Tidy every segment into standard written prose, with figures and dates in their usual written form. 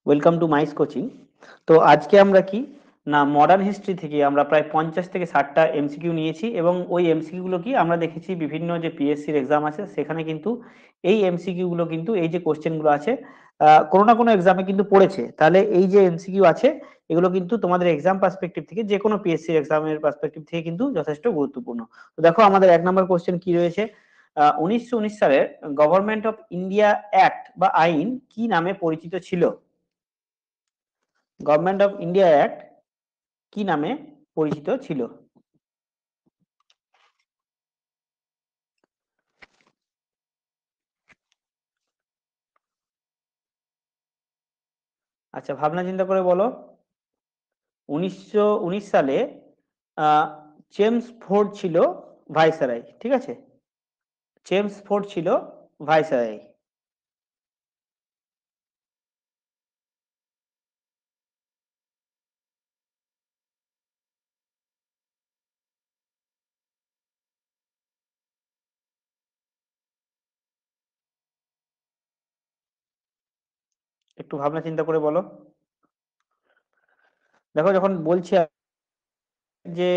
Welcome to মাইস coaching. তো আজকে আমরা কি না মডার্ন হিস্ট্রি থেকে আমরা প্রায় 50 থেকে 60টা এমসিকিউ নিয়েছি এবং ওই এমসিকিউ গুলো কি আমরা দেখেছি বিভিন্ন যে পিএসসির এক্সাম আছে সেখানে কিন্তু এই এমসিকিউ গুলো কিন্তু এই যে কোশ্চেন গুলো আছে কোনো না কোনো এক্সামে কিন্তু পড়েছে। তাহলে এই যে এমসিকিউ আছে এগুলো কিন্তু তোমাদের এক্সাম পার্সপেক্টিভ থেকে যে কোনো পিএসসির এক্সামের পার্সপেক্টিভ থেকে কিন্তু যথেষ্ট গুরুত্বপূর্ণ। তো দেখো আমাদের 1 নম্বর কোশ্চেন কি রয়েছে। 1919 সালের গভর্নমেন্ট অফ ইন্ডিয়া অ্যাক্ট বা আইন কি নামে পরিচিত ছিল? গভর্নমেন্ট অফ ইন্ডিয়া অ্যাক্ট কি নামে পরিচিত ছিল? আচ্ছা, ভাবনা চিন্তা করে বলো। 1919 সালে আহ, জেমস ফোর্ড ছিল ভাইসরয়, ঠিক আছে? জেমস ফোর্ড ছিল ভাইসরয়। একটু ভাবনা চিন্তা করে বলো। দেখো যখন বলছি যে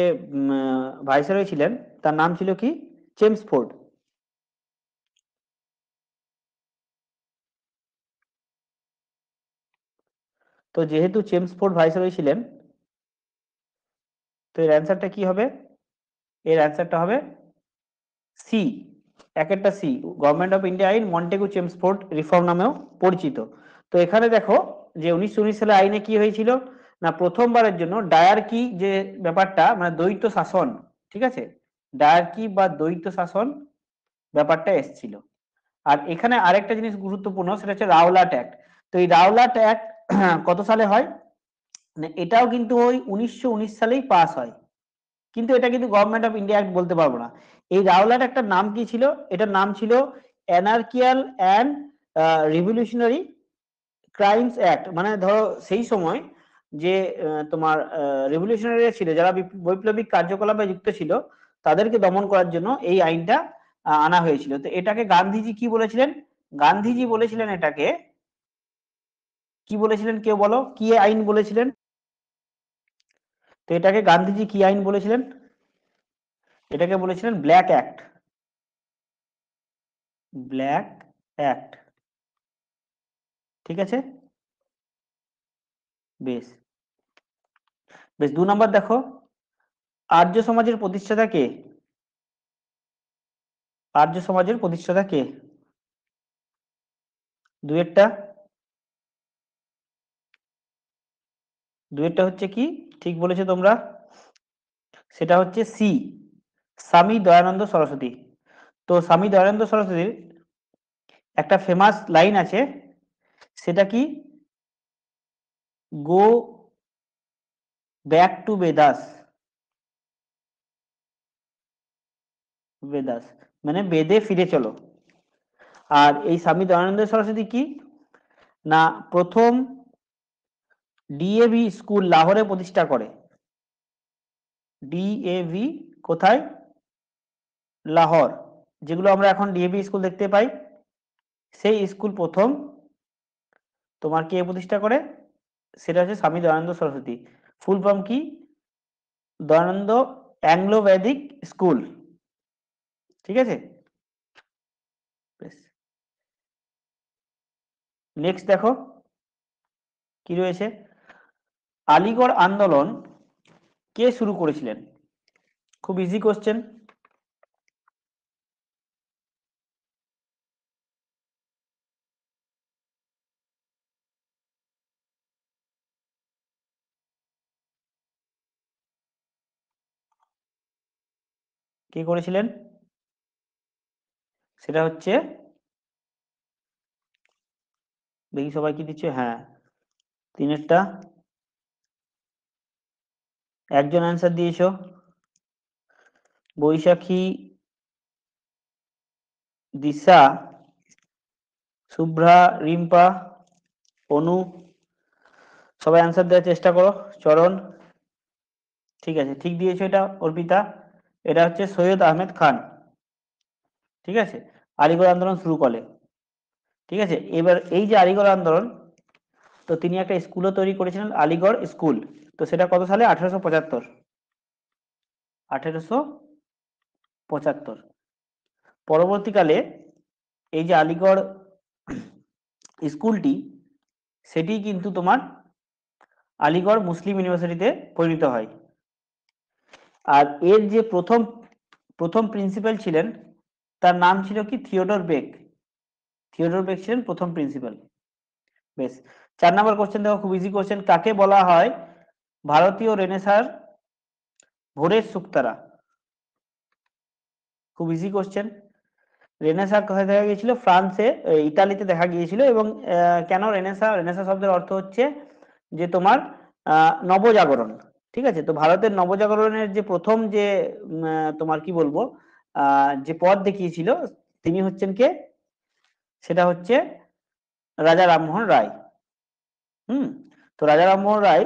ভাইসরয় ছিলেন, তার নাম ছিল কি? James Ford. তো যেহেতু জেমস ফোর্ড ভাইসরয় ছিলেন, তো এর অ্যান্সারটা কি হবে? এর অ্যান্সারটা হবে সি। একটা সি। গভর্নমেন্ট অফ ইন্ডিয়া আইন মন্টেগু চেমসফোর্ড রিফর্ম নামেও পরিচিত। তো এখানে দেখো যে 1919 সালে আইনে কি হয়েছিল না, প্রথমবারের জন্য ডায়ার্কি যে ব্যাপারটা মানে দ্বৈত শাসন, ঠিক আছে, ডায়ার্কি বা দ্বৈত শাসন ব্যাপারটা এসেছিল। আর এখানে আরেকটা জিনিস গুরুত্বপূর্ণ, সেটা হচ্ছে রাওলাট অ্যাক্ট। তো এই রাওলাট অ্যাক্ট কত সালে হয় না, এটাও কিন্তু ওই 1919 সালেই পাস হয়, কিন্তু এটা কিন্তু গভর্নমেন্ট অফ ইন্ডিয়া অ্যাক্ট বলতে পারবো না। এই রাওলাট একটা নাম কি ছিল? এটার নাম ছিল অ্যানার্কিয়াল অ্যান্ড রিভলিউশনারি ক্রাইমস অ্যাক্ট। মানে ধরো সেই সময় যে তোমার রিভলিউশনারি ছিল, যারা বৈপ্লবিক কার্যকলাপে যুক্ত ছিল, তাদেরকে দমন করার জন্য এই আইনটা আনা হয়েছিল। তো এটাকে গান্ধীজি কি বলেছিলেন? গান্ধীজি বলেছিলেন এটাকে কি বলেছিলেন, কেউ বলো কি আইন বলেছিলেন? তো এটাকে গান্ধীজি কি আইন বলেছিলেন? এটাকে বলেছিলেন ব্ল্যাক অ্যাক্ট। ব্ল্যাক অ্যাক্ট, ঠিক আছে। বেশ। বেশ, 2 নম্বর দেখো, আর্য সমাজের প্রতিষ্ঠাতা কে? আর্য সমাজের প্রতিষ্ঠাতা কে? দুয়েরটা। দুয়েরটা হচ্ছে কি? ঠিক বলেছো তোমরা, সেটা হচ্ছে সি, স্বামী দয়ানন্দ সরস্বতী। তো স্বামী দয়ানন্দ সরস্বতীর একটা ফেমাস লাইন আছে, সেটা কি? Go back to Vedas. Vedas মানে বেদে ফিরে চলো। আর এই স্বামী দয়ানন্দ সরস্বতী কি না প্রথম ডিএভি স্কুল লাহোরে প্রতিষ্ঠা করে। ডিএভি কোথায়? লাহোর। যেগুলো আমরা এখন ডিএভি স্কুল দেখতে পাই, সেই স্কুল প্রথম তোমার কে প্রতিষ্ঠা করে? সেটা হচ্ছে স্বামী দয়ানন্দ সরস্বতী। ফুল ফর্ম কি? দয়ানন্দ অ্যাংলো বৈদিক স্কুল, ঠিক আছে। নেক্সট দেখো কি রয়েছে। আলিগড় আন্দোলন কে শুরু করেছিলেন? খুব ইজি কোশ্চেন। কে করেছিলেন? সেটা হচ্ছে, দেখি সবাই কি দিচ্ছে, হ্যাঁ, তিনেরটা। একজন অ্যান্সার দিয়েছো, বৈশাখী, দিশা, শুভ্রা, রিম্পা, অনু। সবাই অ্যান্সার দেওয়ার চেষ্টা করো। চরণ, ঠিক আছে, ঠিক দিয়েছো এটা। অর্পিতা, এটা হচ্ছে সৈয়দ আহমেদ খান, ঠিক আছে। আলিগড় আন্দোলন শুরু করে, ঠিক আছে। এবার এই যে আলিগড় আন্দোলন, তো তিনি একটা স্কুলও তৈরি করেছিলেন, আলিগড় স্কুল। তো সেটা কত সালে? 1875। 1875। পরবর্তীকালে এই যে আলিগড় স্কুলটি, সেটি কিন্তু তোমার আলিগড় মুসলিম ইউনিভার্সিটিতে পরিণত হয়। আর এর যে প্রথম প্রথম প্রিন্সিপাল ছিলেন, তার নাম ছিল কি? Theodore bake. থিওডর বেক ছিলেন প্রথম প্রিন্সিপাল। বেশ। 4 নম্বর কোশ্চেন দেখো, খুব ইজি কোশ্চেন। কাকে বলা হয় ভারতীয় রেনেসাঁর ভোরের শুকতারা? খুব ইজি কোশ্চেন। রেনেসাঁ কোথায় দেখা গিয়েছিল? ফ্রান্সে, ইতালিতে দেখা গিয়েছিল। এবং কেন রেনেসাঁ? রেনেসাঁ শব্দের অর্থ হচ্ছে যে তোমার নবজাগরণ। ঠিক আছে? তো ভারতের নবজাগরণের যে প্রথম যে তোমার কি বলবো, যে পথ দেখিয়েছিল, তিনি হচ্ছেন কে? সেটা হচ্ছে রাজা রামমোহন রায়। তো রাজা রামমোহন রায়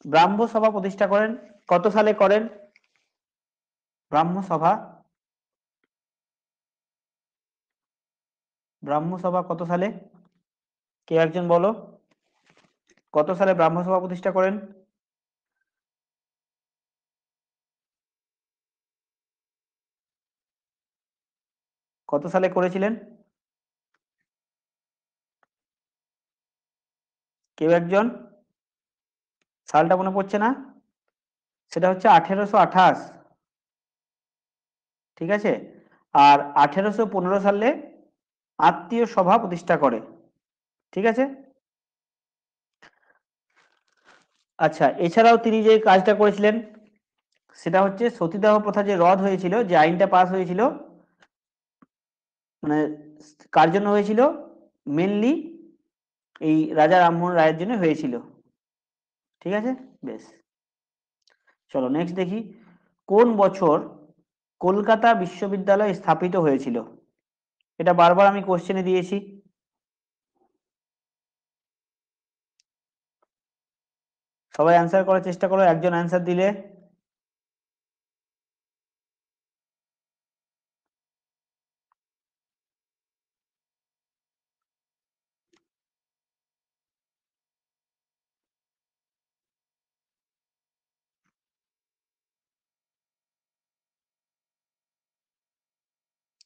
ব্রাহ্ম সভা প্রতিষ্ঠা করেন। কত সালে করেন ব্রাহ্ম সভা? ব্রাহ্ম সভা কত সালে? কেউ একজন বলো, কত সালে ব্রাহ্ম সভা প্রতিষ্ঠা করেন? কত সালে করেছিলেন? কেউ একজন? সালটা মনে পড়ছে না? সেটা হচ্ছে 1828। ঠিক আছে? আর 1815 সালে আত্মীয় সভা প্রতিষ্ঠা করে। ঠিক আছে? আচ্ছা, এছাড়াও তিনি যে কাজটা করেছিলেন, সেটা হচ্ছে সতীদাহ প্রথা যে রদ হয়েছিল, যে আইনটা পাস হয়েছিল, মানে কার জন্য হয়েছিল? মেনলি এই রাজা রামমোহন রায়ের জন্য হয়েছিল। ঠিক আছে? বেশ। চলো নেক্সট দেখি, কোন বছর কলকাতা বিশ্ববিদ্যালয় স্থাপিত হয়েছিল? এটা বারবার আমি কোশ্চেনে দিয়েছি। সবাই অ্যান্সার করার চেষ্টা করো, একজন অ্যান্সার দিলে।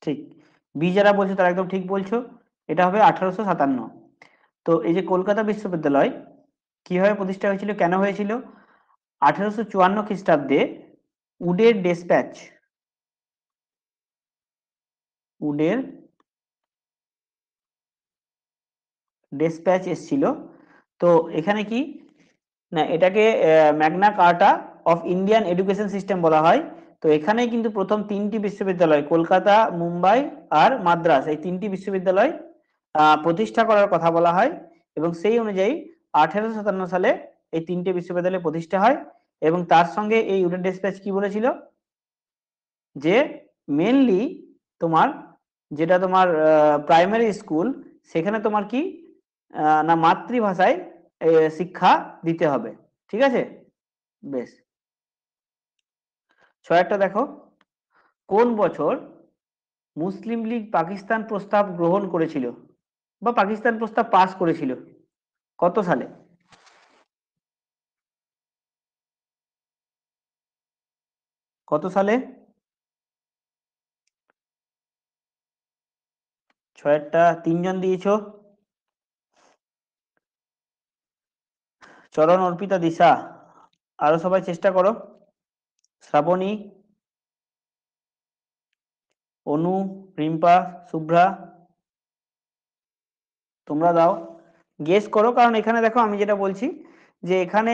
ঠিক। বি যারা বলছো তারা একদম ঠিক বলছো। এটা হবে 1857। তো এই যে কলকাতা বিশ্ববিদ্যালয় কিভাবে প্রতিষ্ঠা হয়েছিল, কেন হয়েছিল? 1854 খ্রিস্টাব্দে উডের ডেসপ্যাচ, উডের ডেসপ্যাচ এসছিল। তো এখানে কি না, এটাকে Magna কার্টা of Indian education system বলা হয়। তো এখানে কিন্তু প্রথম 3টি বিশ্ববিদ্যালয়, কলকাতা, মুম্বাই আর মাদ্রাস, এই 3টি বিশ্ববিদ্যালয় প্রতিষ্ঠা করার কথা বলা হয়। এবং সেই অনুযায়ী 1857 সালে এই 3টে বিশ্ববিদ্যালয় প্রতিষ্ঠা হয়। এবং তার সঙ্গে এই উডের ডেসপ্যাচ কি বলেছিল, যে মেনলি তোমার যেটা তোমার প্রাইমারি স্কুল, সেখানে তোমার কি না মাতৃভাষায় শিক্ষা দিতে হবে। ঠিক আছে? বেশ। ছয়টা দেখো, কোন বছর মুসলিম লীগ পাকিস্তান প্রস্তাব গ্রহণ করেছিল বা পাকিস্তান প্রস্তাব পাস করেছিল? কত সালে? কত সালে? ছয়টা তিনজন দিয়েছো। চরণ, অর্পিতা, দিশা, আরো সবাই চেষ্টা করো। শ্রাবণী, অনু, রিম্পা, শুভ্রা, তোমরা দাও, গেস করো। কারণ এখানে দেখো আমি যেটা বলছি, যে এখানে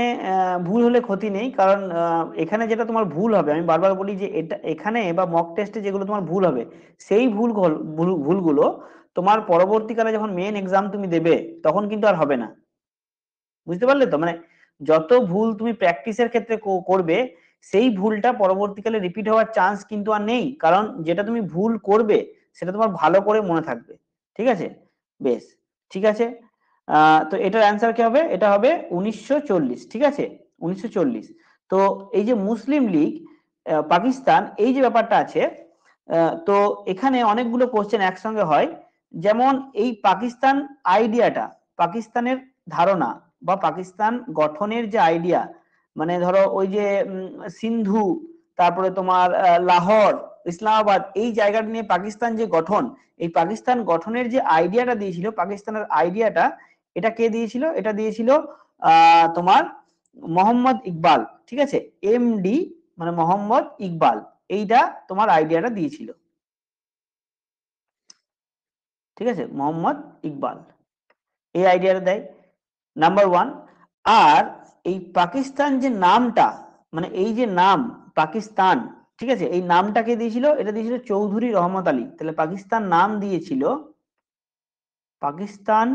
ভুল হলে ক্ষতি নেই। কারণ এখানে যেটা তোমার ভুল হবে, আমি বারবার বলি যে এটা এখানে বা মক টেস্টে যেগুলো তোমার ভুল হবে, সেই ভুলগুলো তোমার পরবর্তীকালে যখন মেন এক্সাম তুমি দেবে, তখন কিন্তু আর হবে না। বুঝতে পারলে তো? মানে যত ভুল তুমি প্র্যাকটিসের ক্ষেত্রে করবে, সেই ভুলটা পরবর্তীকালে রিপিট হওয়ার চান্স কিন্তু আর নেই। কারণ যেটা তুমি ভুল করবে, সেটা তোমার ভালো করে মনে থাকবে। ঠিক আছে? বেশ। ঠিক আছে। তো এটার অ্যান্সার কি হবে? এটা হবে 1940। ঠিক আছে? 1940। তো এই যে মুসলিম লীগ পাকিস্তান, এই যে ব্যাপারটা আছে, তো এখানে অনেকগুলো কোশ্চেন একসঙ্গে হয়। যেমন এই পাকিস্তান আইডিয়াটা, পাকিস্তানের ধারণা বা পাকিস্তান গঠনের যে আইডিয়া, মানে ধরো ওই যে সিন্ধু, তারপরে তোমার লাহোর, ইসলামাবাদ, এই জায়গাটা নিয়ে পাকিস্তান যে গঠন, এই পাকিস্তান গঠনের যে আইডিয়াটা দিয়েছিল, পাকিস্তানের আইডিয়াটা, এটা কে দিয়েছিল? এটা দিয়েছিল তোমার মোহাম্মদ ইকবাল। ঠিক আছে, এমডি মানে মোহাম্মদ ইকবাল, এইটা তোমার আইডিয়াটা দিয়েছিল। ঠিক আছে, মোহাম্মদ ইকবাল এই আইডিয়াটা দেয়, নাম্বার ওয়ান। আর এই পাকিস্তান যে নামটা, মানে এই যে নাম পাকিস্তান, ঠিক আছে, এই নামটাকে দিয়েছিল, এটা দিয়েছিল চৌধুরী রহমত আলী। তাহলে পাকিস্তান নাম দিয়েছিল, পাকিস্তান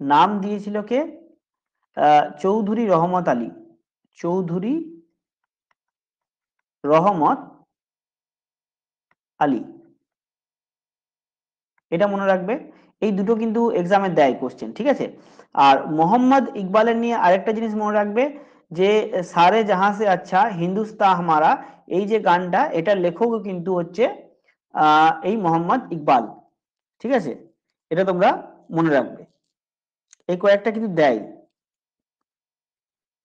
নাম দিয়েছিল কে? চৌধুরী রহমত আলী, চৌধুরী রহমত আলী, এটা মনে রাখবে। এই দুটো কিন্তু এক্সামে দেয় কোশ্চেন। ঠিক আছে, আর মোহাম্মদ ইকবালের নিয়ে আরেকটা জিনিস মনে রাখবে, যে সারে জাহাঁ সে আচ্ছা হিন্দুস্তান হামারা, এই যে গানটা, এটার লেখকও কিন্তু হচ্ছে এই মোহাম্মদ ইকবাল। ঠিক আছে, এটা তোমরা মনে রাখবে, এই কয়েকটা কিন্তু দেয়।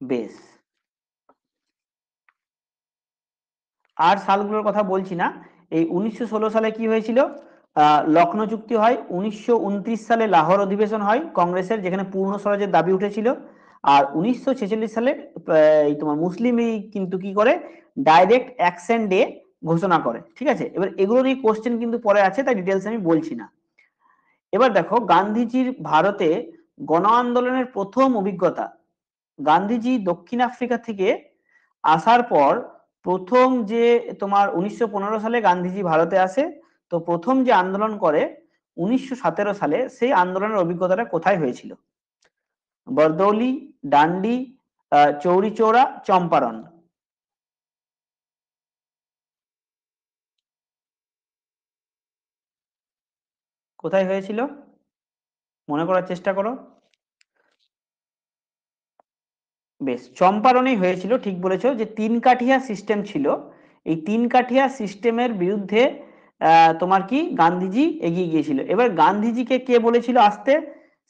বেশ, আর সালগুলোর কথা বলছি না। এই 1916 সালে কি হয়েছিল? লখনৌ চুক্তি হয়। 1929 সালে লাহোর অধিবেশন হয় কংগ্রেসের, যেখানে পূর্ণ স্বরাজের দাবি উঠেছিল। আর 1946 সালে এই তোমার মুসলিম লীগ কিন্তু কি করে, ডাইরেক্ট অ্যাকশন ডে ঘোষণা করে। ঠিক আছে, এবার এগুলো নিয়ে কোশ্চেন কিন্তু পরে আছে, তাই ডিটেলস আমি বলছি না। এবার দেখো গান্ধীজির ভারতে গণ আন্দোলনের প্রথম অভিজ্ঞতা। গান্ধীজি দক্ষিণ আফ্রিকা থেকে আসার পর প্রথম যে তোমার 1915 সালে গান্ধীজি ভারতে আসে, তো প্রথম যে আন্দোলন করে 1917 সালে, সেই আন্দোলনের অভিজ্ঞতাটা কোথায় হয়েছিল? বরদৌলি, ডান্ডি, চৌরি চৌরা, চম্পারণ। কোথায় হয়েছিল মনে করার চেষ্টা করো। বেশ, চম্পারণেই হয়েছিল, ঠিক বলেছো, যে তিন কাঠিয়া সিস্টেম ছিল। এই তিন কাঠিয়া সিস্টেমের বিরুদ্ধে তোমার কি গান্ধীজি এগিয়ে গিয়েছিল। এবার গান্ধীজিকে কে বলেছিল আসতে?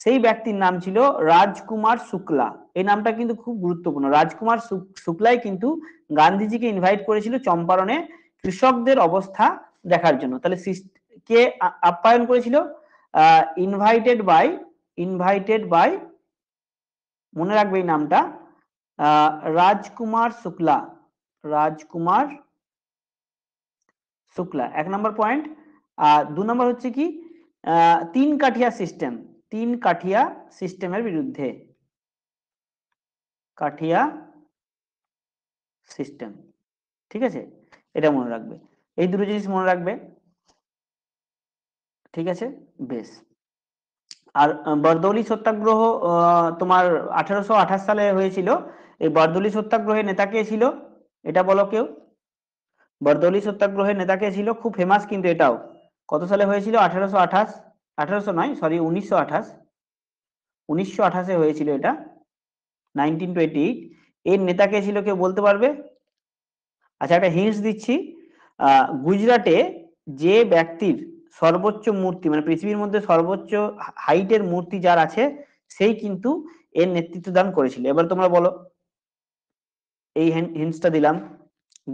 সেই ব্যক্তির নাম ছিল রাজকুমার শুক্লা। এই নামটা কিন্তু খুব গুরুত্বপূর্ণ। রাজকুমার শুক্লাই কিন্তু গান্ধীজিকে ইনভাইট করেছিল চম্পারণে কৃষকদের অবস্থা দেখার জন্য। তাহলে কে আপ্যায়ন করেছিল? ইনভাইটেড বাই, মনে রাখবে এই নামটা, রাজকুমার শুক্লা, রাজকুমার শুক্লা, 1 নম্বর পয়েন্ট। আর 2 নম্বর হচ্ছে কি, তিন কাঠিয়া সিস্টেম, তিন কাঠিয়া সিস্টেমের বিরুদ্ধে, কাঠিয়া সিস্টেম। ঠিক আছে, এটা মনে রাখবে, এই দুটো জিনিস মনে রাখবে। ঠিক আছে, বেশ। আর বরদৌলি সত্যাগ্রহ তোমার 1828 সালে হয়েছিল। এই বরদৌলি সত্যাগ্রহের নেতা কে ছিল? এটা বলো কেউ। বরদৌলি সত্যাগ্রহের নেতা কে ছিল? খুব ফেমাস কিন্তু এটাও। কত সালে হয়েছিল? 1828, 1800 নয়, সরি, 1928, 1928-এ হয়েছিল এটা, 1928। এর নেতা কে ছিল কেউ বলতে পারবে? আচ্ছা, একটা হিন্টস দিচ্ছি। গুজরাটে যে ব্যক্তির সর্বোচ্চ মূর্তি, মানে পৃথিবীর মধ্যে সর্বোচ্চ হাইটের মূর্তি যার আছে, সেই কিন্তু এর নেতৃত্ব দান করেছিল। এবার তোমরা বলো, এই হিন্টসটা দিলাম।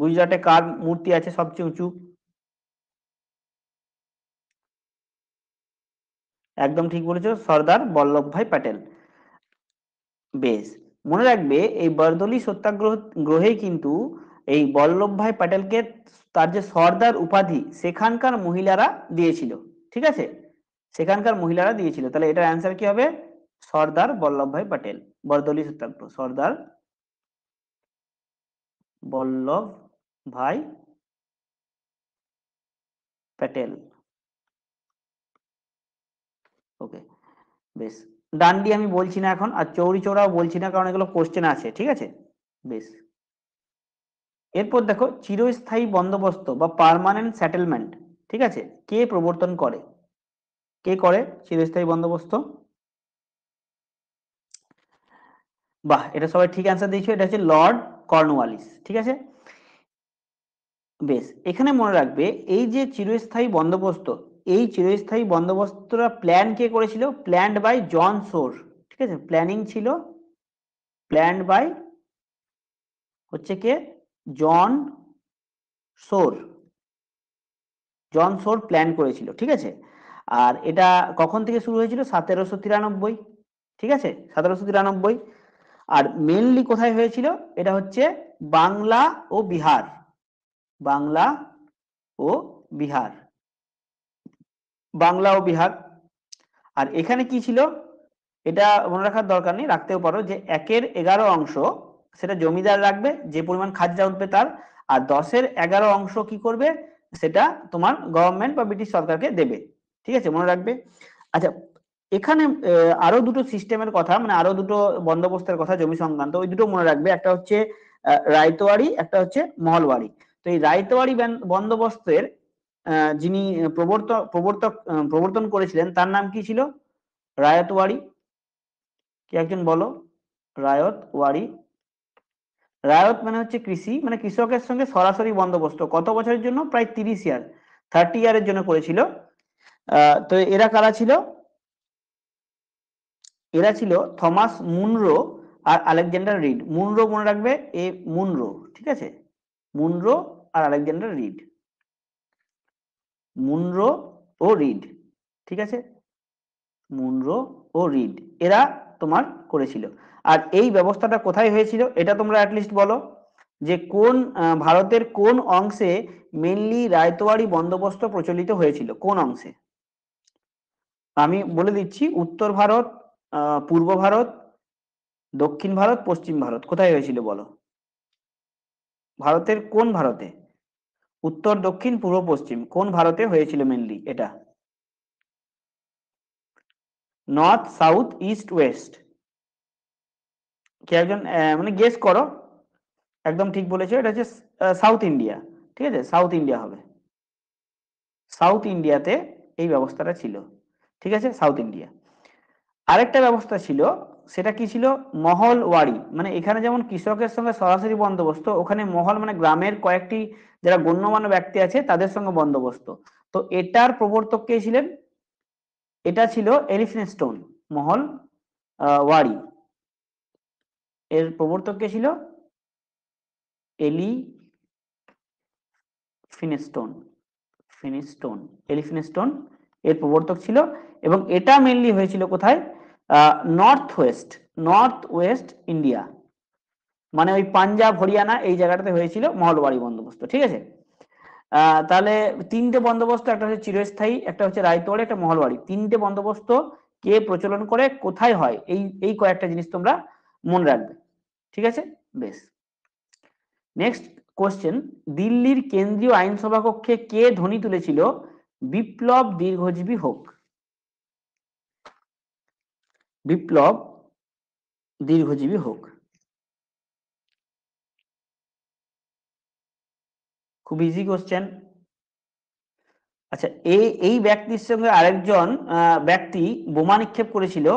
গুজরাটে কার মূর্তি আছে সবচেয়ে উঁচু? একদম ঠিক বলেছো, সর্দার বল্লভভাই প্যাটেল। বেশ, মনে রাখবে এই বরদলি সত্যাগ্রহ গ্রহেই কিন্তু এই বল্লভভাই প্যাটেলকে তার যে সর্দার উপাধি সেখানকার মহিলারা দিয়েছিল। ঠিক আছে, সেখানকার মহিলারা দিয়েছিল। তাহলে এটার অ্যান্সার কি হবে? সর্দার বল্লভভাই প্যাটেল, বরদলি সত্যাগ্রহ, সর্দার বল্লভ ভাই প্যাটেল। ওকে, বেশ। ডান্ডি আমি বলছি না এখন, আর চৌরি চৌরাও বলছি না, কারণ এগুলো কোশ্চেন আছে। ঠিক আছে, বেশ। এরপর দেখো চিরস্থায়ী বন্দোবস্ত বা পার্মানেন্ট সেটেলমেন্ট, ঠিক আছে, কে প্রবর্তন করে? কে করে চিরস্থায়ী বন্দোবস্ত? বাহ, এটা সবাই ঠিক অ্যান্সার দিয়েছো, এটা হচ্ছে লর্ড কর্নওয়ালিস। ঠিক আছে, বেশ। এখানে মনে রাখবে এই যে চিরস্থায়ী বন্দোবস্ত, এই চিরস্থায়ী বন্দোবস্তটা প্ল্যান কে করেছিল? প্ল্যান্ড বাই জন সোর। ঠিক আছে, প্ল্যানিং ছিল, প্ল্যান্ড বাই হচ্ছে কে, জন সোর। জন সোর প্ল্যান করেছিল, ঠিক আছে। আর এটা কখন থেকে শুরু হয়েছিল? 1793। ঠিক আছে, 1793। আর মেনলি কোথায় হয়েছিল? এটা হচ্ছে বাংলা ও বিহার, বাংলা ও বিহার, বাংলা ও বিহার। আর এখানে কি ছিল, এটা মনে রাখার দরকার নেই, রাখতেও পারো, যে 1/11 অংশ সেটা জমিদার রাখবে, যে পরিমাণ খাজনা উঠবে তার। আর 10/11 অংশ কি করবে, সেটা তোমার গভর্নমেন্ট বা ব্রিটিশ সরকারকে দেবে। ঠিক আছে, মনে রাখবে। আচ্ছা, এখানে আরো দুটো সিস্টেমের কথা, মানে আরো দুটো বন্দোবস্তের কথা জমি সংক্রান্ত, ওই দুটো মনে রাখবে। একটা হচ্ছে রায়তওয়ারি, একটা হচ্ছে মহলওয়ারি। তো এই রায়তওয়ারি বন্দোবস্তের যিনি প্রবর্তন করেছিলেন তার নাম কি ছিল? রায়তওয়ারি। কি একজন বলো? রায়তওয়ারি। রায়ত মানে হচ্ছে কৃষি, মানে কৃষকের সঙ্গে সরাসরি বন্দোবস্ত। কত বছরের জন্য? প্রায় 30 ইয়ার, 30 ইয়ারের জন্য করেছিল। তো এরা কারা ছিল? এরা ছিল থমাস মুনরো আর আলেকজান্ডার রিড। মুনরো মনে রাখবে, এ মুনরো, ঠিক আছে, মুনরো আর আলেকজান্ডার রিড, মুনরো ও রিড, ঠিক আছে, মুনরো ও রিড, এরা তোমার করেছিল। আর এই ব্যবস্থাটা কোথায় হয়েছিল এটা তোমরা অ্যাটলিস্ট বলো, যে কোন ভারতের কোন অংশে মেনলি রায়তওয়ারি বন্দোবস্ত প্রচলিত হয়েছিল, কোন অংশে? আমি বলে দিচ্ছি, উত্তর ভারত, পূর্ব ভারত, দক্ষিণ ভারত, পশ্চিম ভারত, কোথায় হয়েছিল বলো? ভারতের কোন ভারতে? উত্তর, দক্ষিণ, পূর্ব, পশ্চিম, কোন ভারতে হয়েছিল মেনলি এটা? North, south, east, west? কে একজন মানে গেস করো। একদম ঠিক বলেছো, এটা হচ্ছে সাউথ ইন্ডিয়া। ঠিক আছে, সাউথ ইন্ডিয়া হবে। সাউথ ইন্ডিয়াতে এই ব্যবস্থাটা ছিল। ঠিক আছে, সাউথ ইন্ডিয়া। আরেকটা ব্যবস্থা ছিল, সেটা কি ছিল? মহলওয়ারি। মানে এখানে যেমন কৃষকের সঙ্গে সরাসরি বন্দোবস্ত, ওখানে মহল মানে গ্রামের কয়েকটি যারা গণ্যমান্য ব্যক্তি আছে তাদের সঙ্গে বন্দোবস্ত। তো এটার প্রবর্তক কে ছিলেন? এটা ছিল এলিফিনেস্টোন। মহল ওয়ারি এর প্রবর্তক কে ছিল? এলিফিনেস্টোন, ফিনিস্টোন, এলিফিনেস্টোন এর প্রবর্তক ছিল। এবং এটা মেনলি হয়েছিল কোথায়? নর্থ ওয়েস্ট ইন্ডিয়া, মানে ওই পাঞ্জাব, হরিয়ানা, এই জায়গাটাতে হয়েছিল মহলওয়ারি বন্দোবস্ত। ঠিক আছে, তাহলে তিনটে বন্দোবস্ত, একটা হচ্ছে চিরস্থায়ী, একটা হচ্ছে রায়তওয়ারি, একটা মহলওয়ারি, তিনটে বন্দোবস্ত কে প্রচলন করে, কোথায় হয়, এই এই কয়েকটা জিনিস তোমরা মনে রাখবে। ঠিক আছে, বেশ। নেক্সট কোশ্চেন, দিল্লির কেন্দ্রীয় আইনসভা কক্ষে কে ধ্বনি তুলেছিল বিপ্লব দীর্ঘজীবী হোক? বিপ্লব দীর্ঘজীবী হোক, খুব ইজি কোশ্চেন। আচ্ছা, এই এই ব্যক্তির সঙ্গে আরেকজন ব্যক্তি বোমা নিক্ষেপ করেছিল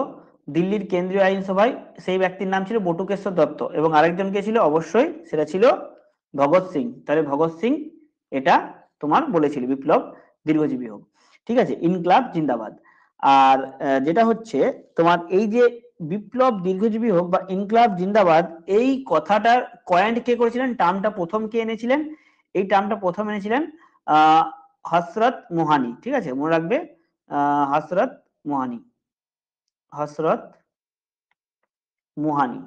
দিল্লির কেন্দ্রীয় আইনসভায়, সেই ব্যক্তির নাম ছিল বটুকেশ্বর দত্ত। এবং আরেকজন কে ছিল? অবশ্যই সেটা ছিল ভগৎ সিং। তাহলে ভগৎ সিং এটা তোমার বলেছিল বিপ্লব দীর্ঘজীবী হোক। ঠিক আছে, ইনকলাব জিন্দাবাদ। আর যেটা হচ্ছে তোমার এই যে বিপ্লব দীর্ঘজীবী হোক বা ইনকলাব জিন্দাবাদ, এই কথাটার কয়েন্ট কে করেছিলেন, টার্মটা প্রথম কে এনেছিলেন? এই টার্মটা প্রথম এনেছিলেন হসরত মোহানি। ঠিক আছে, মনে রাখবে, হসরত মোহানি, হসরত মোহানি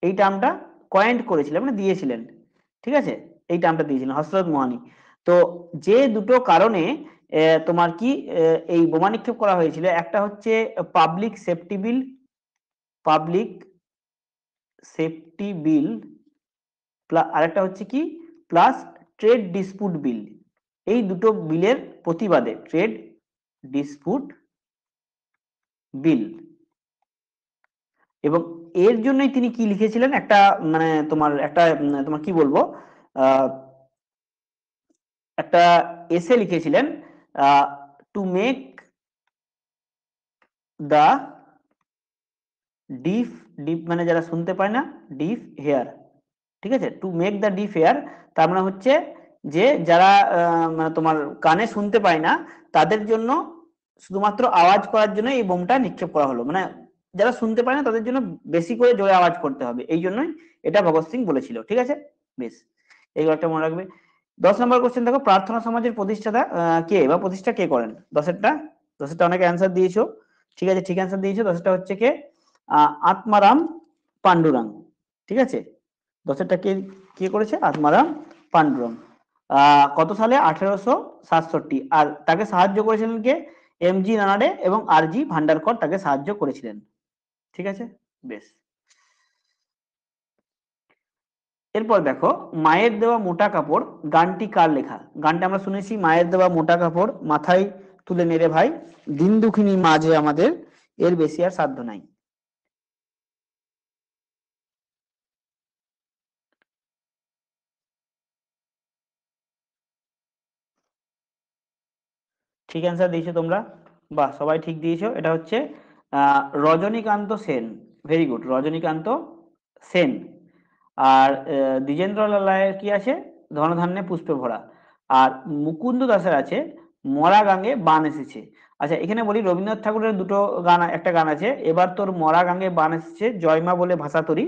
এই টার্মটা কয়েন্ট করেছিলেন, মানে দিয়েছিলেন। ঠিক আছে, এই টার্মটা দিয়েছিলেন হসরত মোহানি। তো যে দুটো কারণে তোমার কি এই বোমা নিক্ষেপ করা হয়েছিল, একটা হচ্ছে পাবলিক সেফটি বিল, পাবলিক সেফটি বিল, আরেকটা হচ্ছে কি প্লাস ট্রেড ডিসপুট বিল। এই দুটো বিলের প্রতিবাদে, ট্রেড ডিসপুট বিল, এবং এর জন্যই তিনি কি লিখেছিলেন, একটা মানে তোমার একটা তোমার কি বলবো, একটা এসে লিখেছিলেন, টু মেক দ্য ডিফ, ডিফ মানে যারা শুনতে পায় না, ডিফ হেয়ার। ঠিক আছে, টু মেক দ্য ডিফ হেয়ার, তার মানে হচ্ছে যে যারা মানে তোমার কানে শুনতে পায় না তাদের জন্য শুধুমাত্র আওয়াজ করার জন্য এই বোমটা নিক্ষেপ করা হলো। মানে যারা শুনতে পায় না তাদের জন্য বেশি করে জোরে আওয়াজ করতে হবে, এই জন্যই এটা ভগৎ সিং বলেছিল। ঠিক আছে, বেশ, এইগুলো একটা মনে রাখবে। 10 নম্বর কোশ্চেন দেখো, প্রার্থনা সমাজের প্রতিষ্ঠাতা কে বা প্রতিষ্ঠা কে করেন? দশেরটা অনেকে অ্যান্সার দিয়েছো, ঠিক আছে, ঠিক অ্যান্সার দিয়েছো। দশেরটা হচ্ছে কে? আত্মারাম পান্ডুরাং। ঠিক আছে, দশেরটা কে কে করেছে? আত্মারাম পান্ডুরাং। কত সালে? 1867। আর তাকে সাহায্য করেছিলেন কে? এম জি নানাডে এবং আর জি ভান্ডারকর তাকে সাহায্য করেছিলেন। ঠিক আছে, বেশ। এরপর দেখো, মায়ের দেওয়া মোটা কাপড় গানটি কার লেখা? গানটা আমরা শুনেছি, মায়ের দেওয়া মোটা কাপড় মাথায় তুলে নেড়ে ভাই, দিন দুঃখিনী মা যে আমাদের, এর বেশি আর সাধ্য নাই। ঠিক অ্যান্সার দিয়েছো তোমরা, বাহ, সবাই ঠিক দিয়েছো। এটা হচ্ছে রজনীকান্ত সেন। Very good, Rajanikanta Sen. আর দ্বিজেন্দ্রলাল রায়ের কি আছে? ধনধান্যে পুষ্পে ভরা। আর মুকুন্দ দাসের আছে মরা গাঙ্গে বান এসেছে। আচ্ছা, এখানে বলি, রবীন্দ্রনাথ ঠাকুরের দুটো গান, একটা গান আছে এবার তোর মরা গাঙ্গে বান এসেছে জয়মা বলে ভাষা তরি।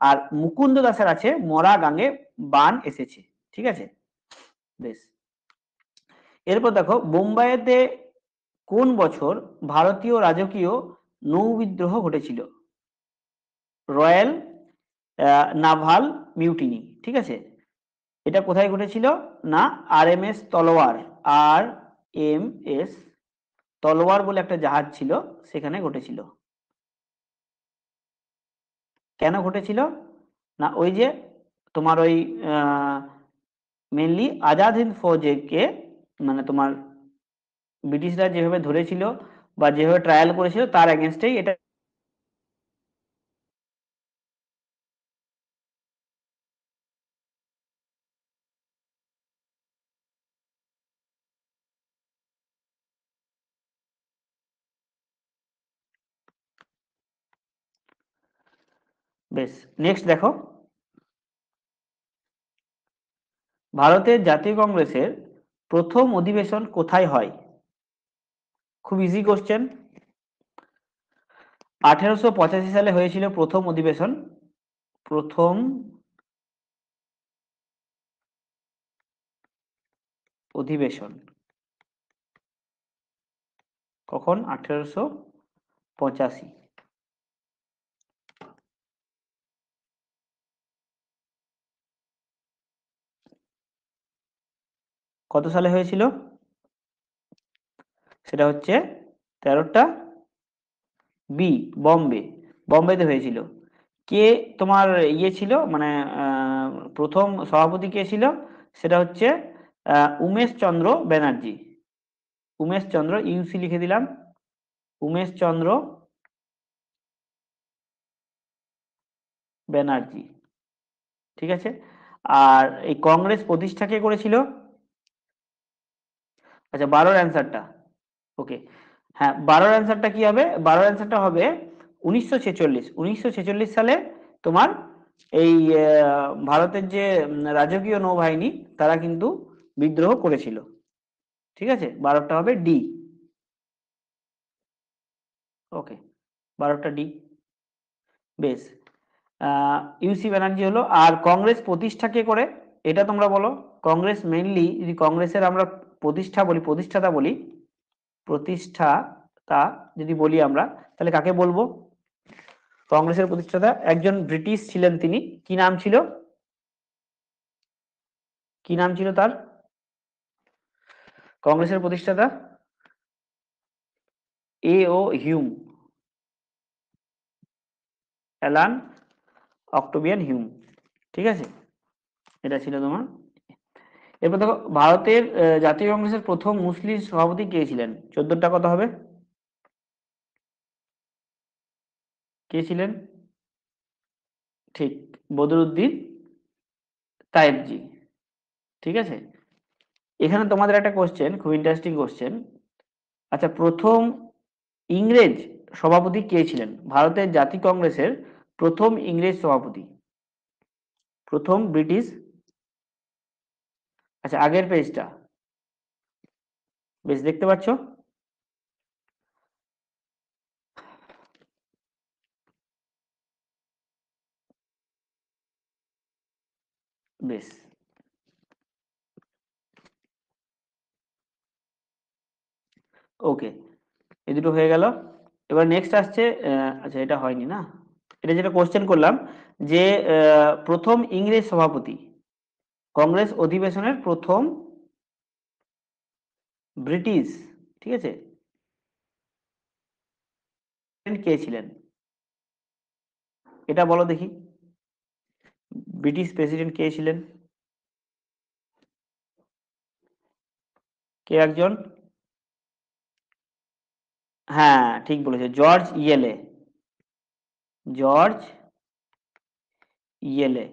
আর মুকুন্দ দাসের আছে মরা গাঙ্গে বান এসেছে। ঠিক আছে, বেশ। এরপর দেখো, বোম্বাইতে কোন বছর ভারতীয় রাজকীয় নৌবিদ্রোহ ঘটেছিল? Royal naval mutiny. ঠিক আছে, এটা কোথায় ঘটেছিল? না, আর এম এস তলোয়ার, আর এম এস তলোয়ার বলে একটা জাহাজ ছিল, সেখানে ঘটেছিল। কেন ঘটেছিল? না, ওই যে তোমার ওই মেনলি আজাদ হিন্দ ফৌজকে, মানে তোমার ব্রিটিশরা যেভাবে ধরেছিল বা যেভাবে ট্রায়াল করেছিল তার এগেনস্টেই এটা। বেশ, নেক্সট দেখো, ভারতের জাতীয় কংগ্রেসের প্রথম অধিবেশন কোথায় হয়? খুব ইজি কোশ্চেন। 1885 সালে হয়েছিল প্রথম অধিবেশন। প্রথম অধিবেশন কখন? 1885। কত সালে হয়েছিল? সেটা হচ্ছে 13টা বি, বম্বে। বম্বেতে হয়েছিল। কে তোমার ইয়ে ছিল, মানে প্রথম সভাপতি কে ছিল? সেটা হচ্ছে উমেশ চন্দ্র ব্যানার্জি। উমেশ চন্দ্র, ইউসি লিখে দিলাম, উমেশ চন্দ্র ব্যানার্জি। ঠিক আছে, আর এই কংগ্রেস প্রতিষ্ঠা কে করেছিল? আচ্ছা, 12-র অ্যান্সারটা, ওকে, হ্যাঁ, 12-র অ্যান্সারটা কি হবে? 12-র অ্যান্সারটা হবে 1946। 1946 সালে তোমার এই ভারতের যে রাজকীয় নৌবাহিনী, তারা কিন্তু বিদ্রোহ করেছিল। ঠিক আছে, 12টা হবে ডি। ওকে, 12টা ডি, বেশ। ইউসি ব্যানার্জি হলো। আর কংগ্রেস প্রতিষ্ঠা কে করে? এটা তোমরা বলো। কংগ্রেস মেইনলি, যদি কংগ্রেসের আমরা প্রতিষ্ঠা বলি, প্রতিষ্ঠাতা বলি, প্রতিষ্ঠাতা যদি বলি আমরা, তাহলে কাকে বলবো? কংগ্রেসের প্রতিষ্ঠাতা একজন ব্রিটিশ ছিলেন, তিনি কি নাম ছিল? কি নাম ছিল তার? কংগ্রেসের প্রতিষ্ঠাতা A.O. Hume, Allan Octavian Hume. ঠিক আছে, এটা ছিল তোমার। এরপর দেখো, ভারতের জাতীয় কংগ্রেসের প্রথম মুসলিম সভাপতি কে ছিলেন? 14টা কত হবে? কে ছিলেন? ঠিক, বদরুদ্দিন তায়েবজি। ঠিক আছে, এখানে তোমাদের একটা কোশ্চেন, খুব ইন্টারেস্টিং কোশ্চেন। আচ্ছা, প্রথম ইংরেজ সভাপতি কে ছিলেন? ভারতের জাতীয় কংগ্রেসের প্রথম ইংরেজ সভাপতি, প্রথম ব্রিটিশ। আচ্ছা, আগের পেজটা বেশ দেখতে পাচ্ছ। বেশ, ওকে, এই দুটো হয়ে গেল। এবার নেক্সট আসছে, আচ্ছা এটা হয়নি না, এটা যেটা কোশ্চেন করলাম যে প্রথম ইংরেজ সভাপতি, কংগ্রেস অধিবেশনের প্রথম ব্রিটিশ, ঠিক আছে, কে ছিলেন এটা বলো দেখি, ব্রিটিশ প্রেসিডেন্ট কে ছিলেন? কে একজন, হ্যাঁ ঠিক বলেছে, জর্জ ইয়েলে, জর্জ ইয়েলে,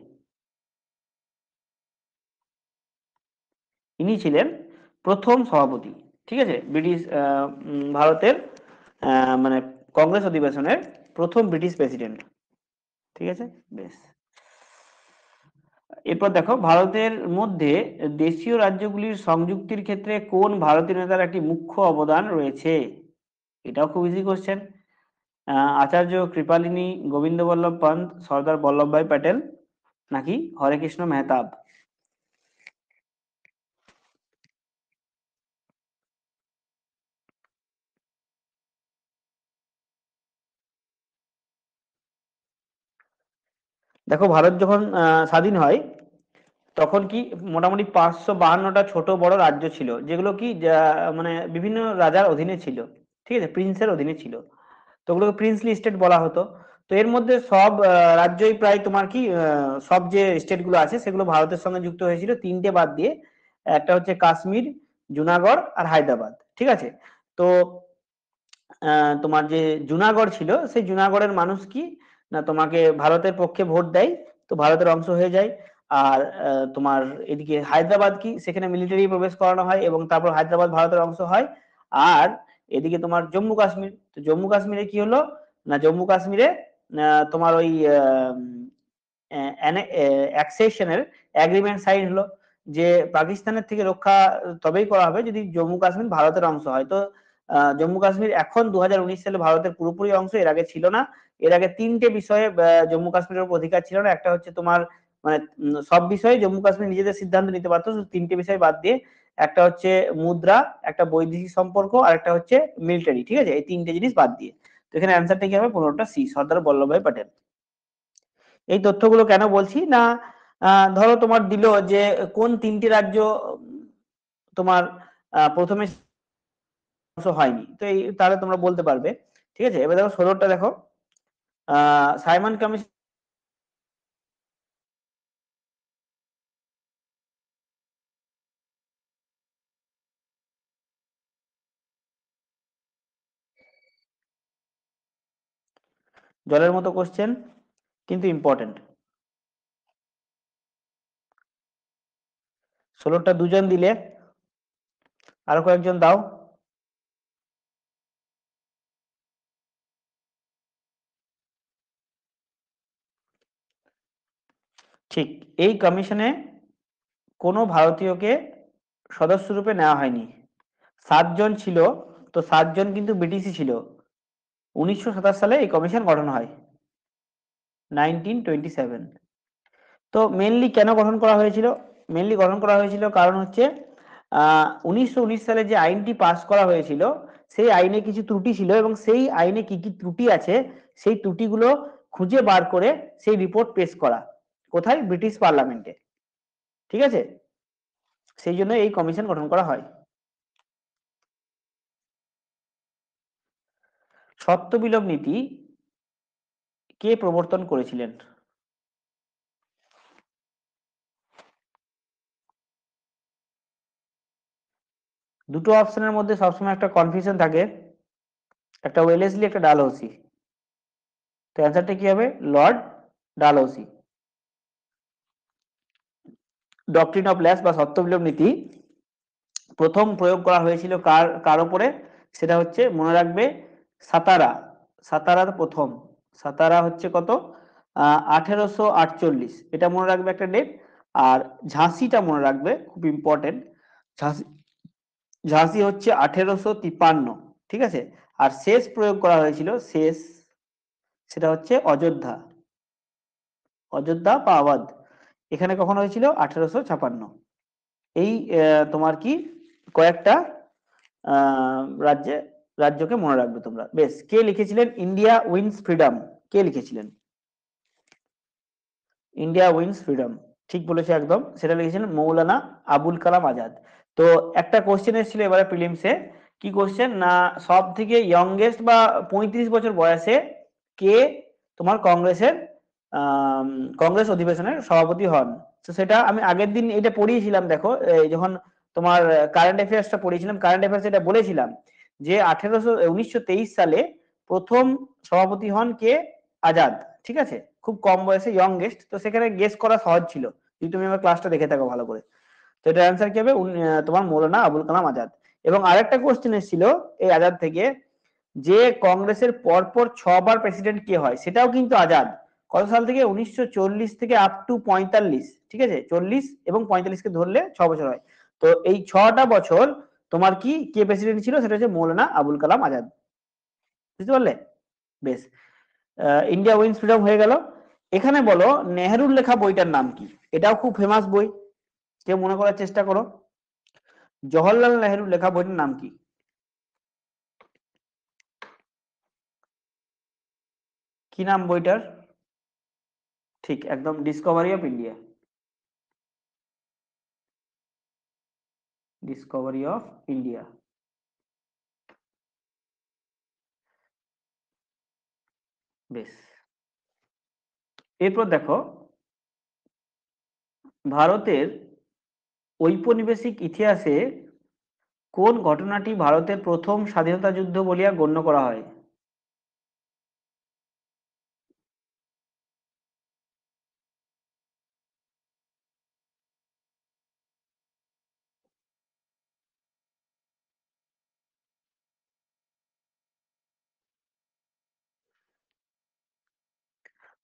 ইনি ছিলেন প্রথম সভাপতি, ঠিক আছে, ব্রিটিশ ভারতের মানে কংগ্রেস অধিবেশনের প্রথম ব্রিটিশ প্রেসিডেন্ট, ঠিক আছে, বেশ। এরপর দেখো, ভারতের মধ্যে দেশীয় রাজ্যগুলির সংযুক্তির ক্ষেত্রে কোন ভারতীয় নেতার একটি মুখ্য অবদান রয়েছে? এটাও খুব ইজি কোশ্চেন। আচার্য কৃপালিনী, গোবিন্দ বল্লভ পন্ত, সর্দার বল্লভভাই প্যাটেল, নাকি হরেকৃষ্ণ মেহতাব? দেখো, ভারত যখন স্বাধীন হয় তখন কি মোটামুটি 552টা ছোট বড় রাজ্য ছিল, যেগুলো কি মানে বিভিন্ন রাজার অধীনে ছিল, ঠিক আছে, প্রিন্সের অধীনে ছিল, তো ওগুলোকে প্রিন্সলি স্টেট বলা হতো। তো এর মধ্যে সব রাজ্যই প্রায় তোমার কি সব যে স্টেট গুলো আছে সেগুলো ভারতের সঙ্গে যুক্ত হয়েছিল, তিনটে বাদ দিয়ে, একটা হচ্ছে কাশ্মীর, জুনাগড় আর হায়দ্রাবাদ, ঠিক আছে। তো তোমার যে জুনাগড় ছিল, সেই জুনাগড়ের মানুষ কি না তোমাকে ভারতের পক্ষে ভোট দেয়, তো ভারতের অংশ হয়ে যায়। আর তোমার এদিকে হায়দ্রাবাদ কি, সেখানে মিলিটারি প্রবেশ করানো হয় এবং তারপর হায়দ্রাবাদ ভারতের অংশ হয়। আর এদিকে তোমার জম্মু কাশ্মীর, তো জম্মু কাশ্মীরে কি হলো না, জম্মু কাশ্মীরে তোমার ওই অ্যাক্সেশনের এগ্রিমেন্ট সাইন হলো, যে পাকিস্তানের থেকে রক্ষা তবেই করা হবে যদি জম্মু কাশ্মীর ভারতের অংশ হয়। তো জম্মু কাশ্মীর এখন 2019 সালে ভারতের পুরোপুরি অংশ, এর আগে ছিল না। এর আগে তিনটে বিষয়ে জম্মু কাশ্মীরের উপর অধিকার ছিল না, একটা হচ্ছে তোমার মানে সব বিষয়ে জম্মু কাশ্মীর নিজেদের সিদ্ধান্ত নিতে পারতো, শুধু তিনটে বিষয় বাদ দিয়ে, একটা হচ্ছে মুদ্রা, একটা বৈদেশিক সম্পর্ক, আর একটা হচ্ছে মিলিটারি, ঠিক আছে, এই তিনটে জিনিস বাদ দিয়ে। তো এখানে অ্যান্সারটা কি হবে, 15টা সি, সর্দার বল্লভভাই প্যাটেল। এই তথ্যগুলো কেন বলছি না, ধরো তোমার দিল যে কোন তিনটি রাজ্য তোমার প্রথমে অংশ হয়নি, তো এই তাহলে তোমরা বলতে পারবে, ঠিক আছে। এবার দেখো 16টা দেখো, সাইমন কমিশন, জলের মতো কোশ্চেন কিন্তু ইম্পর্টেন্ট। 16টা দুজন দিলে, আরো কয়েকজন দাও। ঠিক, এই কমিশনে কোনো ভারতীয়কে সদস্য রূপে নেওয়া হয়নি, 7 জন ছিল, তো 7 জন কিন্তু ব্রিটিশই ছিল। 1927 সালে এই কমিশন গঠন হয়, 1927। তো মেনলি কেন গঠন করা হয়েছিল, মেনলি গঠন করা হয়েছিল কারণ হচ্ছে 1919 সালে যে আইনটি পাস করা হয়েছিল, সেই আইনে কিছু ত্রুটি ছিল, এবং সেই আইনে কি কি ত্রুটি আছে সেই ত্রুটিগুলো খুঁজে বার করে সেই রিপোর্ট পেশ করা, কোথায়, ব্রিটিশ পার্লামেন্টে, ঠিক আছে, সেই জন্য এই কমিশন গঠন করা হয়। সত্য বিলোপ নীতি কে প্রবর্তন করেছিলেন? দুটো অপশনের মধ্যে সবসময় একটা কনফিউশন থাকে, একটা ওয়েলেসলি, একটা ডালহৌসি, তো অ্যান্সারটা কি হবে, Lord Dalhousie. Doctrine of lapse বা সত্য বিলোপ নীতি প্রথম প্রয়োগ করা হয়েছিল কার কার উপরে, সেটা হচ্ছে মনে রাখবে, সাতারা, সাতারার প্রথম, সাতারা হচ্ছে কত, 1848, এটা মনে রাখবে একটা ডেট। আর ঝাঁসিটা মনে রাখবে, খুব ইম্পর্টেন্ট, ঝাঁসি, ঝাঁসি হচ্ছে 1853, ঠিক আছে। আর শেষ প্রয়োগ করা হয়েছিল, শেষ, সেটা হচ্ছে অযোধ্যা, অযোধ্যা বা আওয়াধ, এখানে কখন হয়েছিল? 1856। এই তোমার কি কয়েকটা রাজ্যে রাজ্যকে মনে রাখবে তোমরা। বেশ, কে লিখেছিলেন ইন্ডিয়া উইন্স ফ্রিডম? কে লিখেছিলেন ইন্ডিয়া উইন্স ফ্রিডম? ঠিক বলেছে একদম, সেটা লিখেছিলেন মৌলানা আবুল কালাম আজাদ। তো একটা কোশ্চেন এসেছিল এবারে প্রিলিমসে, কি কোশ্চেন না, সব থেকে ইয়ংগেস্ট বা 35 বছর বয়সে কে তোমার কংগ্রেসের আম, কংগ্রেস অধিবেশনের সভাপতি হন? তো সেটা আমি আগের দিন এটা পড়িয়েছিলাম, দেখো এই যখন তোমার কারেন্ট অ্যাফেয়ার্সটা পড়িয়েছিলাম, কারেন্ট অ্যাফেয়ার্স এটা বলেছিলাম যে 1923 সালে প্রথম সভাপতি হন কে? আজাদ। ঠিক আছে, খুব কম বয়সে ইয়ংগেস্ট, তো সেখানে গেস করা সহজ ছিল যদি তুমি আমার ক্লাসটা দেখে থাকো ভালো করে। তো এটার অ্যান্সার কি হবে? তোমার মৌলানা আবুল কালাম আজাদ। এবং আরেকটা কোশ্চেন এসেছিল এই আজাদ থেকে, যে কংগ্রেসের পরপর 6বার প্রেসিডেন্ট কে হয়? সেটাও কিন্তু আজাদ। কত সাল থেকে? 1940 থেকে আপ টু 45। ঠিক আছে, 40 এবং 45কে ধরলে 6 বছর হয়। তো এই 6টা বছর তোমার কি কে প্রেসিডেন্ট ছিল? সেটা হচ্ছে মৌলানা আবুল কালাম আজাদ। বুঝতে পারলে? বেশ, ইন্ডিয়া উইন্স ফ্রিডম হয়ে গেল। এখানে বলো নেহেরুর লেখা বইটার নাম কি? এটাও খুব ফেমাস বই, কেউ মনে করার চেষ্টা করো। জওহরলাল নেহেরুর লেখা বইটার নাম কি? কি নাম বইটার? ঠিক একদম, Discovery of India. Discovery of India. বেশ, এরপর দেখো ভারতের ঔপনিবেশিক ইতিহাসে কোন ঘটনাটি ভারতের প্রথম স্বাধীনতা যুদ্ধ বলিয়া গণ্য করা হয়?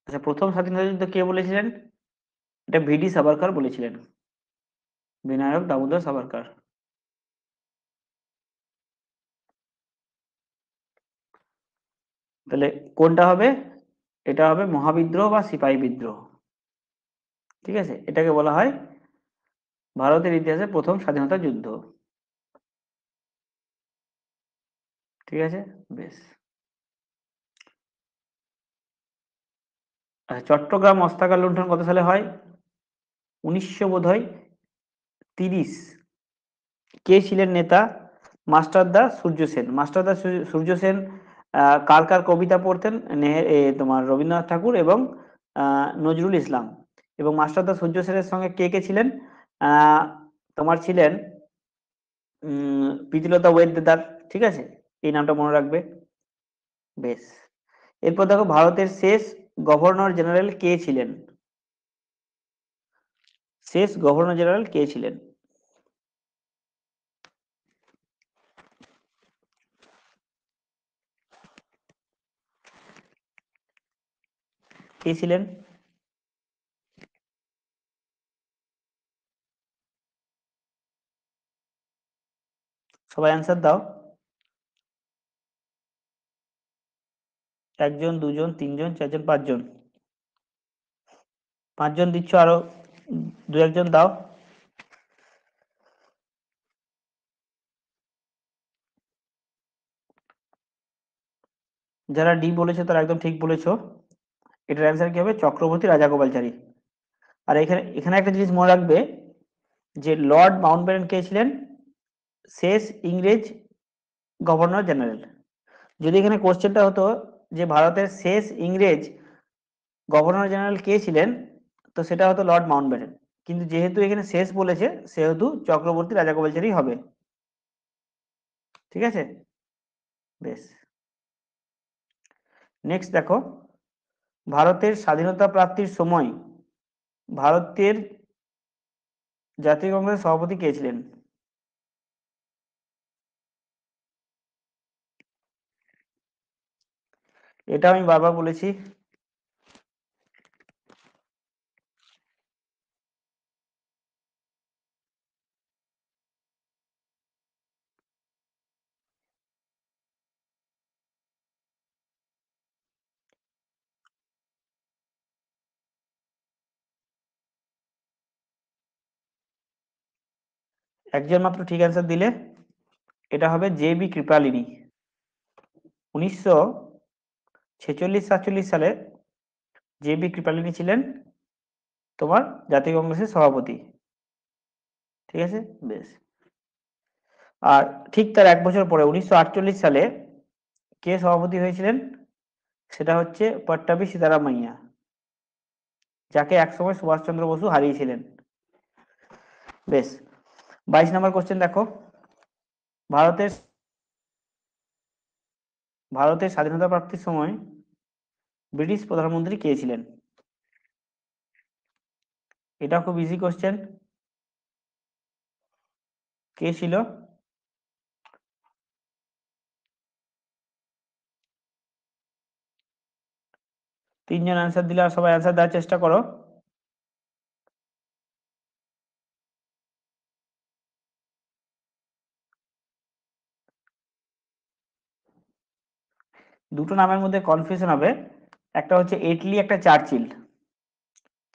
আচ্ছা, প্রথম স্বাধীনতা যুদ্ধ কে বলেছিলেন? এটা ভিডি সাভারকর বলেছিলেন, বিনায়ক দামোদর সাভারকর। তাহলে কোনটা হবে? এটা হবে মহাবিদ্রোহ বা সিপাহী বিদ্রোহ। ঠিক আছে, এটাকে বলা হয় ভারতের ইতিহাসে প্রথম স্বাধীনতা যুদ্ধ। ঠিক আছে, বেশ। আচ্ছা, চট্টগ্রাম অস্ত্রাগার লুণ্ঠন কত সালে হয়? 1900 বোধ হয় 30। কে ছিলেন নেতা? মাস্টারদা সূর্য সেন। মাস্টারদা সূর্য সেন কার কার কবিতা পড়তেন? তোমার রবীন্দ্রনাথ ঠাকুর এবং নজরুল ইসলাম। এবং মাস্টারদা সূর্য সেনের সঙ্গে কে কে ছিলেন? আহ, তোমার ছিলেন প্রীতিলতা ওয়েদ্দেদার। ঠিক আছে, এই নামটা মনে রাখবে। বেশ, এরপর দেখো ভারতের শেষ গভর্নর জেনারেল কে ছিলেন? শেষ গভর্নর জেনারেল কে ছিলেন? কে ছিলেন? সবাই অ্যান্সার দাও। একজন, দুজন, তিনজন, চারজন, পাঁচজন। পাঁচজন দিচ্ছ, আরো দু একজন দাও। যারা ডি বলেছো তারা একদম ঠিক বলেছো। এটার অ্যান্সার কি হবে? চক্রবর্তী রাজাগোপালচারী। আর এখানে এখানে একটা জিনিস মনে রাখবে, যে লর্ড মাউন্টব্যাটেন কে ছিলেন? শেষ ইংরেজ গভর্নর জেনারেল। যদি এখানে কোশ্চেনটা হতো যে ভারতের শেষ ইংরেজ গভর্নর জেনারেল কে ছিলেন, তো সেটা হতো লর্ড মাউন্টব্যাটেন। কিন্তু যেহেতু এখানে শেষ বলেছে, সেহেতু চক্রবর্তী রাজাগোপালচারী হবে। ঠিক আছে, বেশ। নেক্সট দেখো, ভারতের স্বাধীনতা প্রাপ্তির সময় ভারতের জাতীয় কংগ্রেস সভাপতি কে ছিলেন? এটা আমি বারবার বলেছি। একজন মাত্র ঠিক অ্যান্সার দিলে, এটা হবে জে.বি. কৃপালিনী। 1946-47 সালে জে.বি. কৃপালিনী ছিলেন তোমার জাতীয় কংগ্রেসের সভাপতি। ঠিক আছে, বেশ। আর ঠিক তার 1 বছর পরে 1948 সালে কে সভাপতি হয়েছিলেন? সেটা হচ্ছে পট্টাভি সীতারামাইয়া, যাকে একসময় সুভাষচন্দ্র বসু হারিয়েছিলেন। বেশ। 22 নম্বর কোশ্চেন দেখো, ভারতের ভারতের স্বাধীনতা প্রাপ্তির সময় ব্রিটিশ প্রধানমন্ত্রী কে ছিলেন? এটা খুব ইজি কোশ্চেন। কে ছিল? তিনজন অ্যান্সার দিলে, আর সবাই অ্যান্সার দেওয়ার চেষ্টা করো। দুটো নামের মধ্যে কনফিউশন হবে, একটা হচ্ছে এটলি, একটা চার্চিল।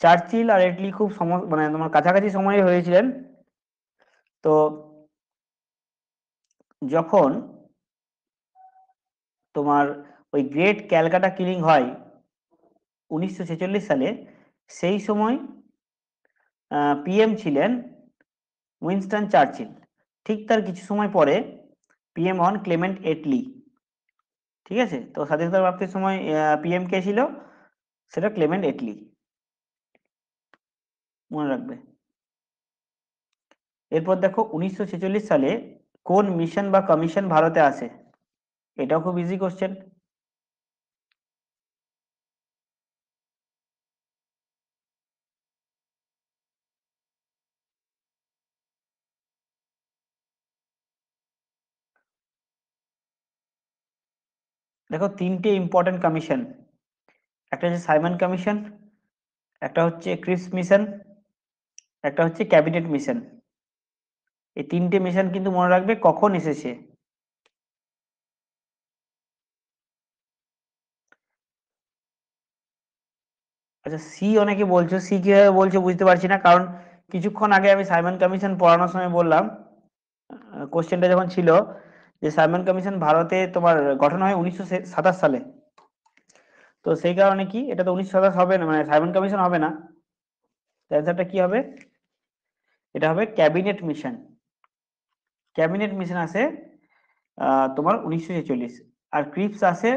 চার্চিল আর এটলি খুব মানে তোমার কাছাকাছি সময়ে হয়েছিলেন। তো যখন তোমার ওই গ্রেট ক্যালকাটা কিলিং হয় 1946 সালে, সেই সময় পিএম ছিলেন উইনস্টন চার্চিল। ঠিক তার কিছু সময় পরে পিএম হন ক্লেমেন্ট এটলি। ঠিক আছে, তো স্বাধীনতা প্রাপ্তির সময় পিএম কে ছিল? সেটা ক্লেমেন্ট এটলি, মনে রাখবে। এরপর দেখো 1946 সালে কোন মিশন বা কমিশন ভারতে আসে? এটাও খুব ইজি কোশ্চেন। দেখো, তিনটে ইম্পর্টেন্ট কমিশন, একটা হচ্ছে সাইমন কমিশন, একটা হচ্ছে ক্রিপস মিশন, একটা হচ্ছে ক্যাবিনেট মিশন। এই তিনটে মিশন কিন্তু মনে রাখবে কখন এসেছে। আচ্ছা, সি অনেকে বলছো, সি কিভাবে বলছো বুঝতে পারছি না, কারণ কিছুক্ষণ আগে আমি সাইমন কমিশন পড়ানোর সময় বললাম, কোশ্চেনটা যখন ছিল যে সাইমন কমিশন ভারতে তোমার গঠন হয় 1927 সালে। তো সেই কারণে কি, এটা তো 1927 হবে না, মানে সাইমন কমিশন হবে না। অ্যান্সারটা কি হবে? এটা হবে ক্যাবিনেট মিশন। ক্যাবিনেট মিশন আসে তোমার 1946, আর ক্রিপস আসে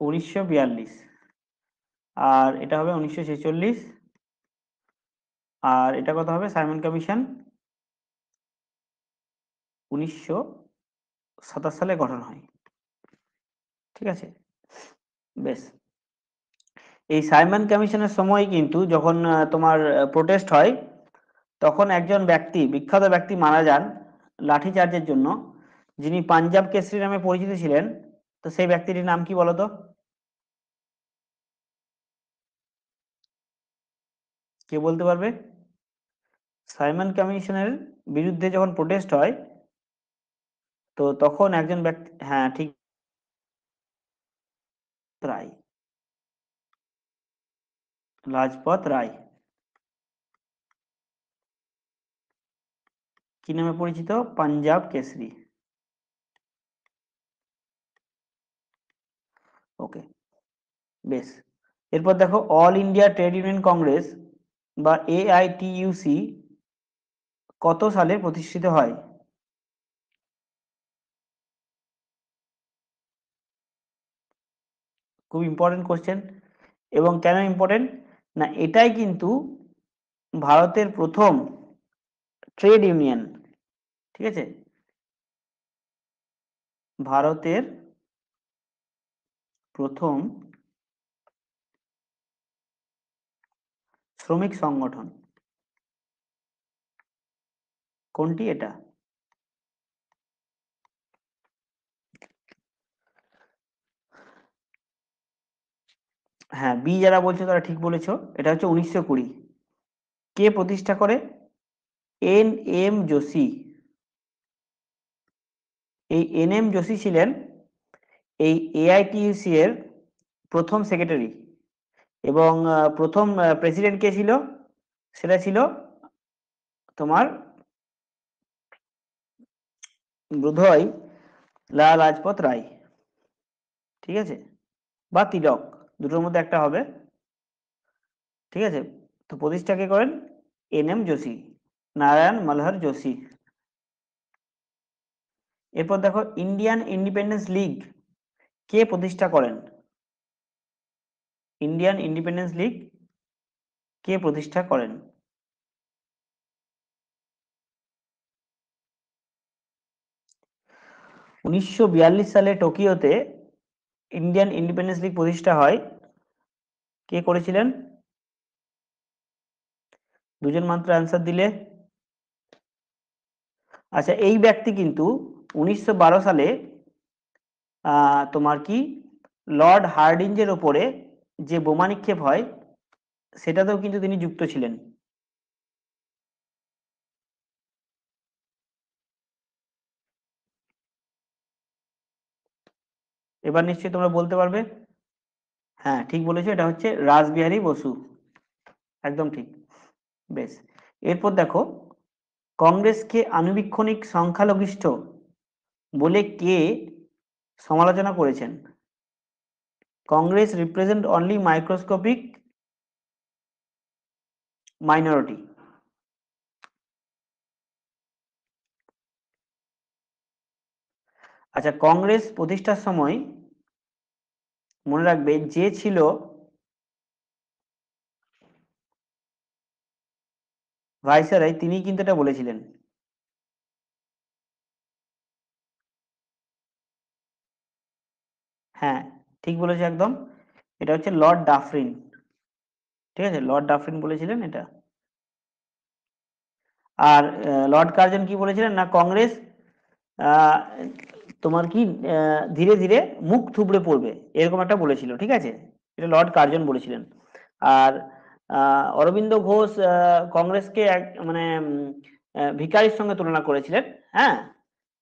1942, আর এটা হবে 1946। আর এটা কত হবে? সাইমন কমিশন 1927 সালে গঠন হয়। ঠিক আছে, বেশ। এই সাইমন কমিশনের সময় কিন্তু যখন তোমার প্রোটেস্ট হয়, তখন একজন ব্যক্তি, বিখ্যাত ব্যক্তি মারা যান লাঠিচার্জের জন্য, যিনি পাঞ্জাব কেসরি নামে পরিচিত ছিলেন। তো সেই ব্যক্তিটির নাম কি বলতো? কে বলতে পারবে? সাইমন কমিশনের বিরুদ্ধে যখন প্রোটেস্ট হয়, তো তখন একজন ব্যক্তি, হ্যাঁ ঠিক, রায়, লাজপত রায়। কি নামে পরিচিত? পাঞ্জাব কেসরি। ওকে, বেশ। এরপর দেখো, all India trade union Congress বা এআইটিইউসি কত সালে প্রতিষ্ঠিত হয়? খুব ইম্পর্টেন্ট কোশ্চেন। এবং কেন ইম্পর্টেন্ট? না, এটাই কিন্তু ভারতের প্রথম ট্রেড ইউনিয়ন। ঠিক আছে, ভারতের প্রথম শ্রমিক সংগঠন কোনটি এটা? হ্যাঁ, বি যারা বলছো তারা ঠিক বলেছো, এটা হচ্ছে 1920। কে প্রতিষ্ঠা করে? N M Joshi. এই এন এম যোশী ছিলেন এই এআইটিইউসি এর প্রথম সেক্রেটারি। এবং প্রথম প্রেসিডেন্ট কে ছিল? সেটা ছিল তোমার বোধহয় লালা লাজপত রায়, ঠিক আছে, বা তিলক, দুটোর মধ্যে একটা হবে, ঠিক আছে। তো প্রতিষ্ঠা কে করেন? এন.এম. যোশী, নারায়ণ মালহার যোশী। এরপর দেখো ইন্ডিয়ান ইন্ডিপেন্ডেন্স লীগ কে প্রতিষ্ঠা করেন? ইন্ডিয়ান ইন্ডিপেন্ডেন্স লীগ কে প্রতিষ্ঠা করেন? 1942 সালে টোকিওতে ইন্ডিয়ান ইন্ডিপেন্ডেন্স লীগ প্রতিষ্ঠা হয়। কে করেছিলেন? দুজন মাত্র অ্যান্সার দিলে। আচ্ছা, এই ব্যক্তি কিন্তু 1912 সালে তোমার কি লর্ড হার্ডিঞ্জের ওপরে যে বোমা নিক্ষেপ হয় সেটাতেও কিন্তু তিনি যুক্ত ছিলেন। এবার নিশ্চয়ই তোমরা বলতে পারবে। হ্যাঁ, ঠিক বলেছো, এটা হচ্ছে রাসবিহারী বসু, একদম ঠিক। বেশ, এরপর দেখো কংগ্রেসকে আনুবীক্ষণিক সংখ্যালঘিষ্ঠ বলে কে সমালোচনা করেছেন? Congress represent only microscopic minority. আচ্ছা, কংগ্রেস প্রতিষ্ঠার সময় মনে রাখবে যে ছিল ভাইসরয় তিনি কিন্তু এটা বলেছিলেন। হ্যাঁ, ঠিক বলেছে একদম, এটা হচ্ছে লর্ড ডাফরিন, ঠিক আছে, লর্ড ডাফরিন বলেছিলেন এটা। আর লর্ড কার্জন কি বলেছিলেন না কংগ্রেস আহ, তোমার কি ধীরে ধীরে মুখ থুবড়ে পড়বে, এরকম একটা বলেছিল, ঠিক আছে, এটা লর্ড কার্জন বলেছিলেন। আর অরবিন্দ ঘোষ কংগ্রেসকে এক মানে ভিখারির সঙ্গে তুলনা করেছিলেন। হ্যাঁ,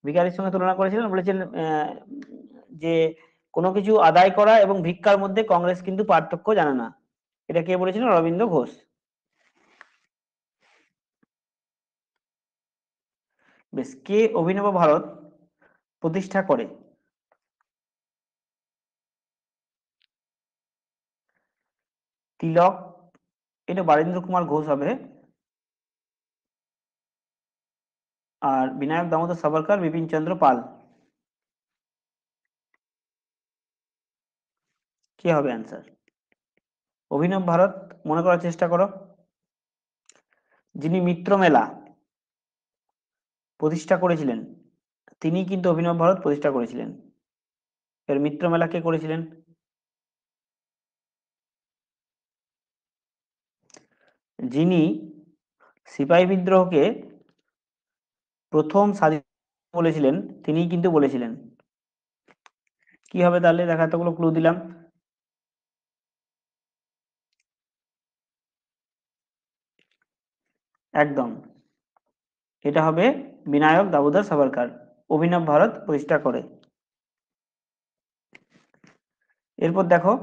ভিখারির সঙ্গে তুলনা করেছিলেন, বলেছিলেন যে কোনো কিছু আদায় করা এবং ভিক্ষার মধ্যে কংগ্রেস কিন্তু পার্থক্য জানে না। এটা কে বলেছিলেন? অরবিন্দ ঘোষ। বেশ, কে অভিনব ভারত প্রতিষ্ঠা করে? তিলক, এটা বারীন্দ্র কুমার ঘোষ হবে। আর বিনায়ক দামোদর সাভারকর, বিপিন চন্দ্র পাল। কি হবে অ্যান্সার? অভিনব ভারত মনে করার চেষ্টা করো। যিনি মিত্র মেলা প্রতিষ্ঠা করেছিলেন তিনি কিন্তু অভিনব ভারত প্রতিষ্ঠা করেছিলেন। এর মিত্র মেলা কে করেছিলেন? যিনি সিপাহী বিদ্রোহকে প্রথম স্বাধীন বলেছিলেন তিনিই কিন্তু বলেছিলেন। কি হবে তাহলে? দেখা, এতগুলো ক্লু দিলাম। একদম, এটা হবে বিনায়ক দামোদর সাভারকর, অভিনব ভারত প্রতিষ্ঠা করে। এরপর দেখো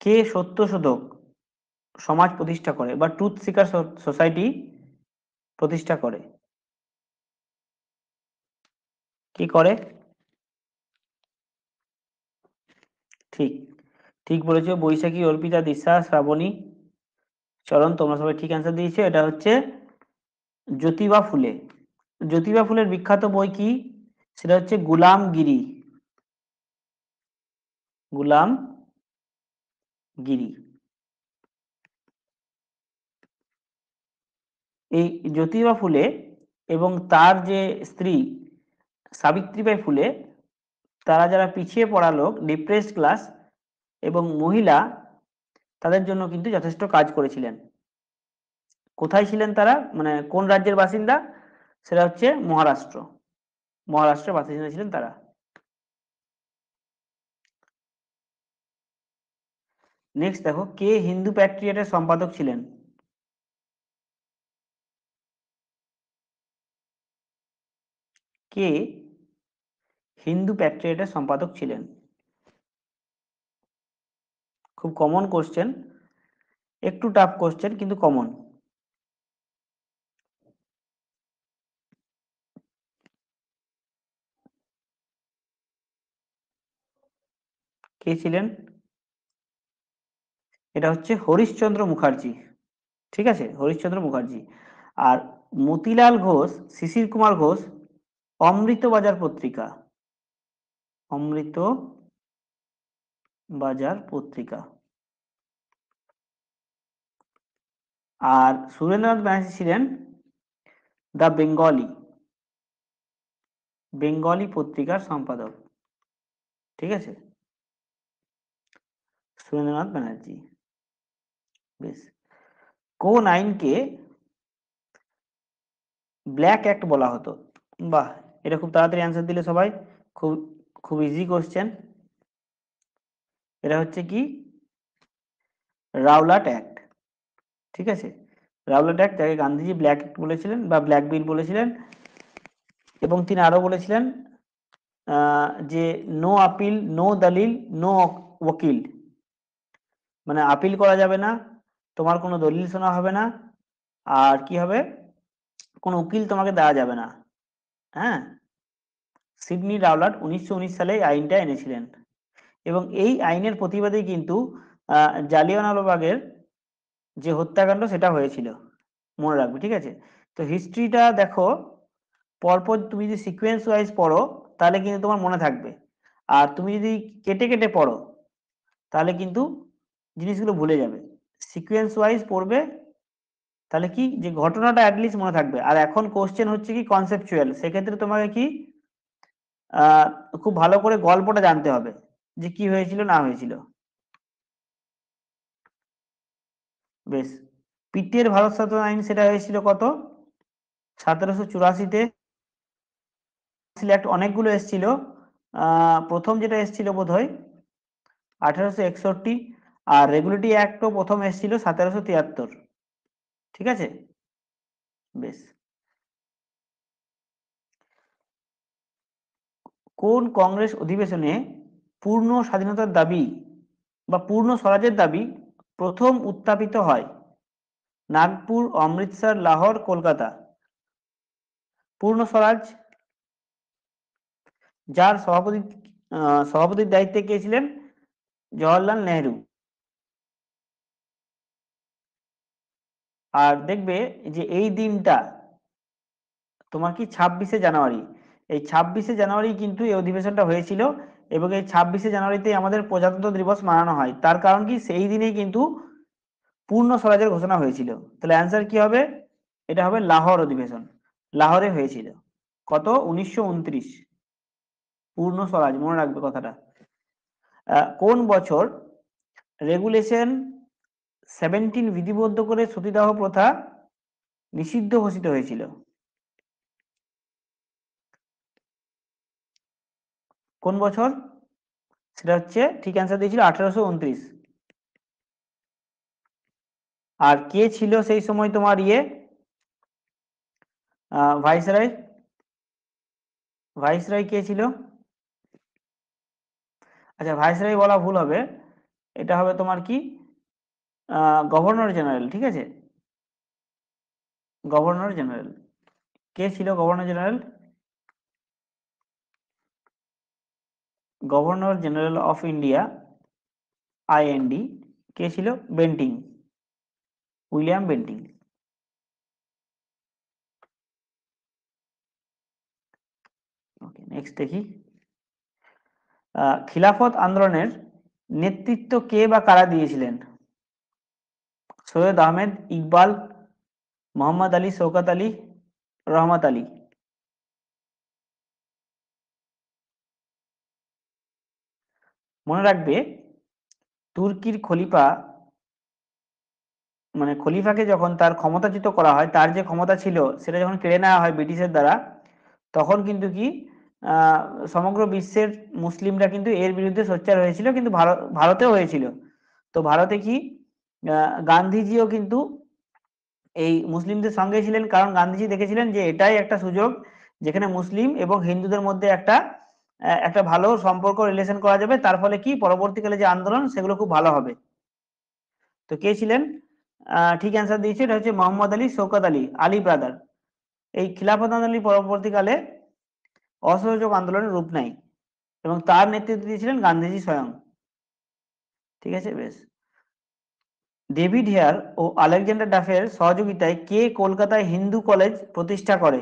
কে সত্যশোধক সমাজ প্রতিষ্ঠা করে বা ট্রুথ সিকার সোসাইটি প্রতিষ্ঠা করে? কি করে? ঠিক, ঠিক বলেছো, বৈশাখী, অর্পিতা, দিশা, শ্রাবণী, চরণ, তোমরা সবাই ঠিক অ্যান্সার দিয়েছো। এটা হচ্ছে জ্যোতিবা ফুলে। জ্যোতিবা ফুলের বিখ্যাত বই কি? সেটা হচ্ছে গুলামগিরি। গুলামগিরি। এই জ্যোতিবা ফুলে এবং তার যে স্ত্রী সাবিত্রীবাই ফুলে, তারা যারা পিছিয়ে পড়া লোক, ডিপ্রেসড ক্লাস এবং মহিলা, তাদের জন্য কিন্তু যথেষ্ট কাজ করেছিলেন। কোথায় ছিলেন তারা, মানে কোন রাজ্যের বাসিন্দা? সেটা হচ্ছে মহারাষ্ট্র। মহারাষ্ট্রের বাসিন্দা ছিলেন তারা। নেক্সট দেখো কে হিন্দু প্যাট্রিয়টের সম্পাদক ছিলেন? কে হিন্দু প্যাট্রিয়টের সম্পাদক ছিলেন? খুব কমন কোশ্চেন, একটু টাফ কোশ্চেন কিন্তু কমন। কে ছিলেন? এটা হচ্ছে হরিশচন্দ্র মুখার্জি। ঠিক আছে, হরিশচন্দ্র মুখার্জি। আর মতিলাল ঘোষ, শিশির কুমার ঘোষ, অমৃতবাজার পত্রিকা, অমৃত বাজার পত্রিকা। আর সুরেন্দ্রনাথ ব্যানার্জি ছিলেন দ্য বেঙ্গলি, বেঙ্গলি পত্রিকার সম্পাদক। ঠিক আছে, সুরেন্দ্রনাথ ব্যানার্জি। বেশ। কোন আইনকে ব্ল্যাক অ্যাক্ট বলা হতো? বাহ, এটা খুব তাড়াতাড়ি অ্যান্সার দিলে সবাই। খুব খুব ইজি কোশ্চেন। এটা হচ্ছে কি? Rowlatt act. ঠিক আছে, রাওলাট অ্যাক্ট, যাকে গান্ধীজি ব্ল্যাক অ্যাক্ট বলেছিলেন বা ব্ল্যাক বিল বলেছিলেন। এবং তিনি আরো বলেছিলেন যে নো আপিল, নো দলিল, নো ওকিল, মানে আপিল করা যাবে না, তোমার কোনো দলিল শোনা হবে না, আর কি হবে, কোনো উকিল তোমাকে দেওয়া যাবে না। হ্যাঁ, সিডনি রাওলাট 1919 সালে এই আইনটা এনেছিলেন। এবং এই আইনের প্রতিবাদেই কিন্তু জালিয়ানওয়ালাবাগের যে হত্যাকাণ্ড সেটা হয়েছিল, মনে রাখবে। ঠিক আছে, তো হিস্ট্রিটা দেখো, পরপর তুমি যদি সিকোয়েন্স ওয়াইজ পড়ো তাহলে কিন্তু তোমার মনে থাকবে। আর তুমি যদি কেটে কেটে পড়ো তাহলে কিন্তু জিনিসগুলো ভুলে যাবে। সিকোয়েন্স ওয়াইজ পড়বে, তাহলে কি যে ঘটনাটা অ্যাটলিস্ট মনে থাকবে। আর এখন কোশ্চেন হচ্ছে কি কনসেপচুয়াল, সেক্ষেত্রে তোমাকে কি আহ খুব ভালো করে গল্পটা জানতে হবে যে কি হয়েছিল না হয়েছিল। বেশ। পিটের ভারত স্বাধীন আইন সেটা হয়েছিল কত? 1784-তে। সিলেক্ট অনেকগুলো এসেছিল, প্রথম যেটা এসেছিল বোধহয় 1861, আর রেগুলেটরি অ্যাক্টও প্রথম এসেছিল 1773। ঠিক আছে, বেশ। কোন কংগ্রেস অধিবেশনে পূর্ণ স্বাধীনতার দাবি বা পূর্ণ স্বরাজের দাবি প্রথম উত্থাপিত হয়? নাগপুর, অমৃতসর, লাহোর, কলকাতা। পূর্ণ স্বরাজ, যার সভাপতির দায়িত্বে কে ছিলেন? জওহরলাল নেহেরু। আর দেখবে যে এই দিনটা তোমার কি 26শে জানুয়ারি, এই 26শে জানুয়ারি কিন্তু এই অধিবেশনটা হয়েছিল। এবং এই 26শে জানুয়ারিতে আমাদের প্রজাতন্ত্র দিবস মানানো হয়। তার কারণ কি, সেই দিনেই কিন্তু পূর্ণ স্বরাজের ঘোষণা হয়েছিল। তাহলে অ্যান্সার কি হবে? এটা হবে লাহোর অধিবেশন, লাহোরে হয়েছিল। কত? 1929। পূর্ণ স্বরাজ, মনে রাখবে কথাটা। কোন বছর রেগুলেশন 17 বিধিবদ্ধ করে সতীদাহ প্রথা নিষিদ্ধ ঘোষিত হয়েছিল? কোন বছর? সেটা হচ্ছে, ঠিক অ্যান্সার দিয়েছিল 1829। আর কে ছিল সেই সময় তোমার ভাইসরয়? ভাইসরয় কে ছিল? আচ্ছা, ভাইসরয় বলা ভুল হবে, এটা হবে তোমার কি, গভর্নর জেনারেল। ঠিক আছে, গভর্নর জেনারেল। কে ছিল governor general? Governor general of India, IND, কে ছিল? Bentinck, William Bentinck. Okay, next দেখি। খিলাফত আন্দোলনের নেতৃত্ব কে বা কারা দিয়েছিলেন? সৈয়দ আহমেদ, ইকবাল, মোহাম্মদ আলী, শওকত আলী, রহমত আলী। মনে রাখবে, তুর্কির খলিফা, মানে খলিফাকে যখন তার ক্ষমতাচ্যুত করা হয়, তার যে ক্ষমতা ছিল সেটা যখন কেড়ে নেওয়া হয় ব্রিটিশের দ্বারা, তখন কিন্তু কি আহ, সমগ্র বিশ্বের মুসলিমরা কিন্তু এর বিরুদ্ধে সোচ্চার হয়েছিল, কিন্তু ভারতেও হয়েছিল। তো ভারতে কি গান্ধীজিও কিন্তু এই মুসলিমদের সঙ্গে ছিলেন, কারণ গান্ধীজি দেখেছিলেন যে এটাই একটা সুযোগ যেখানে মুসলিম এবং হিন্দুদের মধ্যে একটা একটা ভালো সম্পর্ক, রিলেশন করা যাবে। তার ফলে কি পরবর্তীকালে যে আন্দোলন সেগুলো খুব ভালো হবে। তো কে ছিলেন? ঠিক অ্যান্সার দিয়েছে, এটা হচ্ছে মোহাম্মদ আলী, শওকত আলী, আলী ব্রাদার। এই খিলাফত আন্দোলন পরবর্তীকালে অসহযোগ আন্দোলনের রূপ নেয় এবং তার নেতৃত্ব দিয়েছিলেন গান্ধীজি স্বয়ং। ঠিক আছে, বেশ। ডেভিড হেয়ার ও আলেকজান্ডার ডাফের সহযোগিতায় কে কলকাতায় হিন্দু কলেজ প্রতিষ্ঠা করে?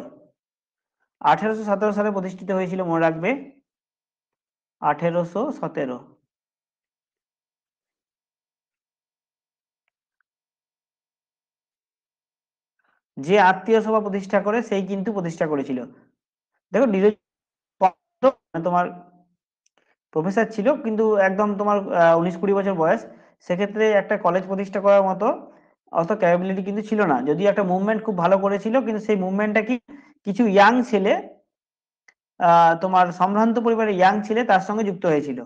1817 সালে প্রতিষ্ঠিত হয়েছিল, মনে রাখবে, 1817। যে আত্মীয় সভা প্রতিষ্ঠা করে সেই কিন্তু প্রতিষ্ঠা করেছিল। দেখো তোমার প্রফেসর ছিল, কিন্তু একদম তোমার 19-20 বছর বয়স, সেক্ষেত্রে একটা কলেজ প্রতিষ্ঠা করার মতো অত ক্যাপাবিলিটি কিন্তু ছিল না। যদিও একটা মুভমেন্ট খুব ভালো করেছিল, কিন্তু সেই মুভমেন্টটা কি কিছু ইয়াং ছেলে, তোমার সম্ভ্রান্ত পরিবারের ইয়াং ছেলে তার সঙ্গে যুক্ত হয়েছিল,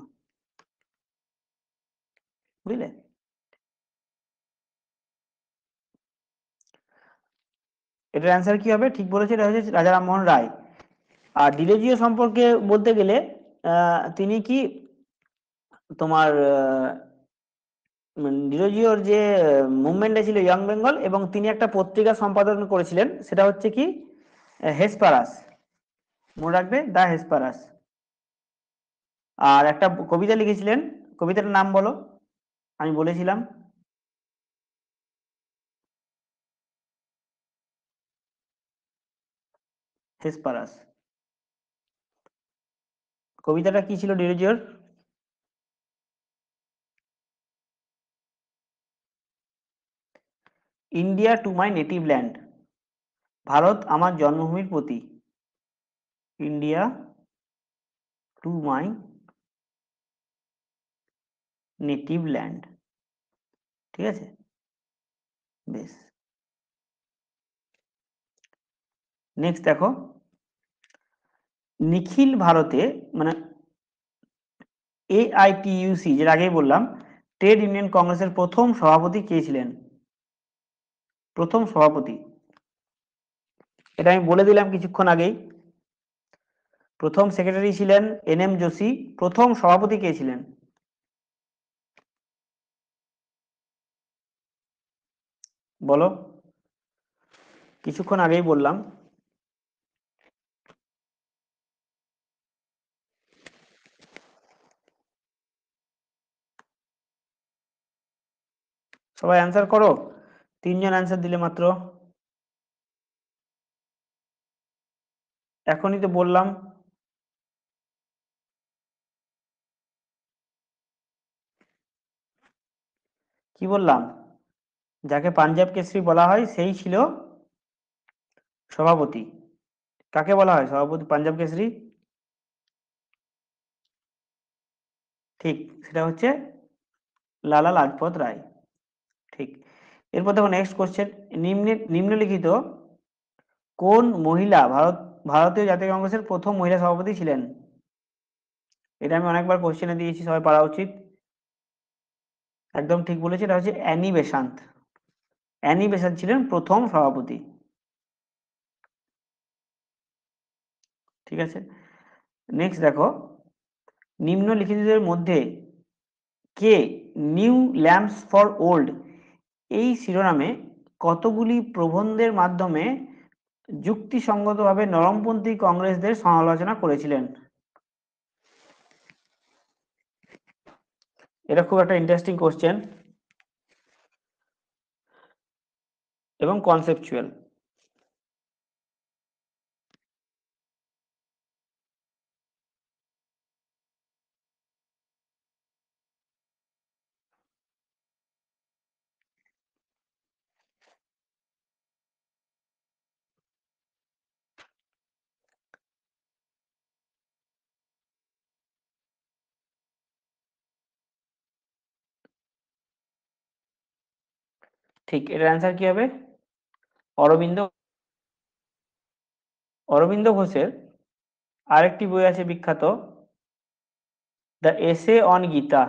বুঝলে। এটার অ্যান্সার কি হবে? ঠিক বলেছে, এটা হচ্ছে রাজা রামমোহন রায়। আর ডিরোজিও সম্পর্কে বলতে গেলে তিনি কি তোমার ডিরোজিওর যে মুভমেন্টটা ছিল ইয়ং বেঙ্গল, এবং তিনি একটা পত্রিকা সম্পাদন করেছিলেন, সেটা হচ্ছে কি হেসপারাস, মনে রাখবে, দা হেসপারাস। আর একটা কবিতা লিখেছিলেন, কবিতাটার নাম বলো, আমি বলেছিলাম। হেসপারাস। কবিতাটা কি ছিল ডিরোজিওর? India to my native land, Bharat আমার জন্মভূমির প্রতি। India to my native land, ঠিক আছে, বেশ। নেক্সট দেখো, নিখিল ভারতে মানে AITUC, যেটা আগেই বললাম, ট্রেড ইউনিয়ন কংগ্রেসের প্রথম সভাপতি কে ছিলেন? প্রথম সভাপতি, এটা আমি বলে দিলাম কিছুক্ষণ আগেই। প্রথম সেক্রেটারি ছিলেন NM যোশী। প্রথম সভাপতি কে ছিলেন? বলো, কিছুক্ষণ আগেই বললাম। সবাই অ্যান্সার করো, 3 জন অ্যান্সার দিলে মাত্র। এখনই তো বললাম। কি বললাম? যাকে পাঞ্জাব কেশরী বলা হয় সেই ছিল সভাপতি। কাকে বলা হয় সভাপতি পাঞ্জাব কেশরী? ঠিক, সেটা হচ্ছে লালা লাজপত রায়। ঠিক। এরপর দেখো নেক্সট কোশ্চেন, নিম্নলিখিত কোন মহিলা ভারতীয় জাতীয় কংগ্রেসের প্রথম মহিলা সভাপতি ছিলেন? এটা আমি অনেকবার কোশ্চেনে দিয়েছি, সবাই পারা উচিত। একদম ঠিক বলেছে, এটা হচ্ছে অ্যানি বেসান্ত। অ্যানি বেসান্ত ছিলেন প্রথম সভাপতি, ঠিক আছে। নেক্সট দেখো, নিম্নলিখিতদের মধ্যে কে নিউ ল্যাম্পস ফর ওল্ড এই শিরোনামে কতগুলি প্রবন্ধের মাধ্যমে যুক্তিসঙ্গতভাবে নরমপন্থী কংগ্রেসদের সমালোচনা করেছিলেন? এটা খুব একটা ইন্টারেস্টিং কোশ্চেন এবং কনসেপচুয়াল। ঠিক, এটার অ্যান্সার কি হবে? অরবিন্দ। অরবিন্দ ঘোষের আরেকটি বই আছে বিখ্যাত, the essay on Gita.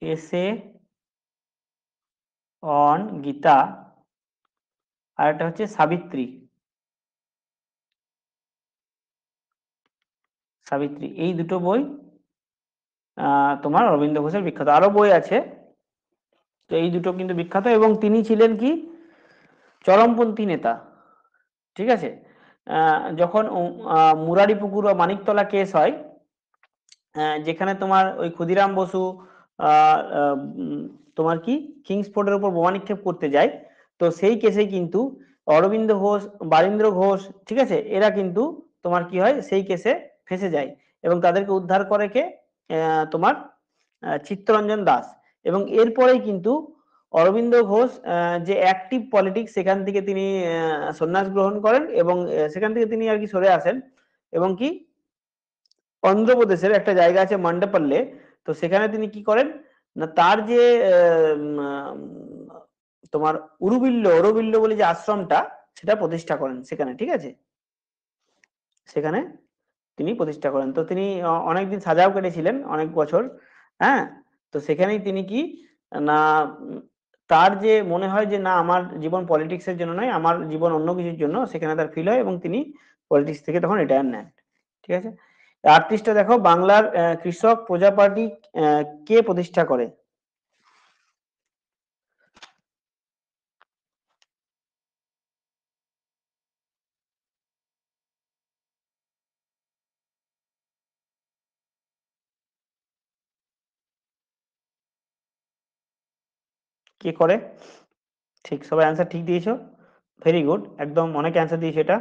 Essay on Gita, আর একটা হচ্ছে সাবিত্রী। সাবিত্রী, এই দুটো বই তোমার অরবিন্দ ঘোষের বিখ্যাত। আরো বই আছে, তো এই দুটো কিন্তু বিখ্যাত, এবং তিনি ছিলেন কি চরমপন্থী নেতা, ঠিক আছে। যখন মুরারিপুকুর বা মানিকতলা কেস হয়, যেখানে তোমার ওই ক্ষুদিরাম বসু তোমার কি কিংসফোর্টের উপর বোমা নিক্ষেপ করতে যায়, তো সেই কেসে কিন্তু অরবিন্দ ঘোষ, বারীন্দ্র ঘোষ, ঠিক আছে, এরা কিন্তু তোমার কি হয় সেই কেসে ফেঁসে যায়, এবং তাদেরকে উদ্ধার করে কে, তোমার চিত্তরঞ্জন দাস। এবং এরপরেই কিন্তু অরবিন্দ ঘোষ যে অ্যাক্টিভ পলিটিক্স, সেখান থেকে তিনি সন্ন্যাস গ্রহণ করেন, এবং সেখান থেকে তিনি আর কি সরে আসেন, এবং কি অন্ধ্রপ্রদেশের একটা জায়গা আছে মন্ডপল্লে, তো সেখানে তিনি কি করেন না, তার যে তোমার অরবিল্ল বলে যে আশ্রমটা, সেটা প্রতিষ্ঠা করেন সেখানে, ঠিক আছে, সেখানে তিনি প্রতিষ্ঠা করেন। তো তিনি অনেকদিন সাজাও কেটেছিলেন, অনেক বছর। হ্যাঁ, তো সেখানেই তিনি কি না, তার যে মনে হয় যে না আমার জীবন পলিটিক্সের জন্য নয়, আমার জীবন অন্য কিছুর জন্য, সেখানে তার ফিল হয়, এবং তিনি পলিটিক্স থেকে তখন রিটায়ার নেন। ঠিক আছে, আর্টিস্টটা দেখো, বাংলার কৃষক প্রজা পার্টি কে প্রতিষ্ঠা করে? কে করে? ঠিক, সবাই অ্যান্সার ঠিক দিয়েছো, ভেরি গুড, একদম অনেক অ্যান্সার দিয়েছো। এটা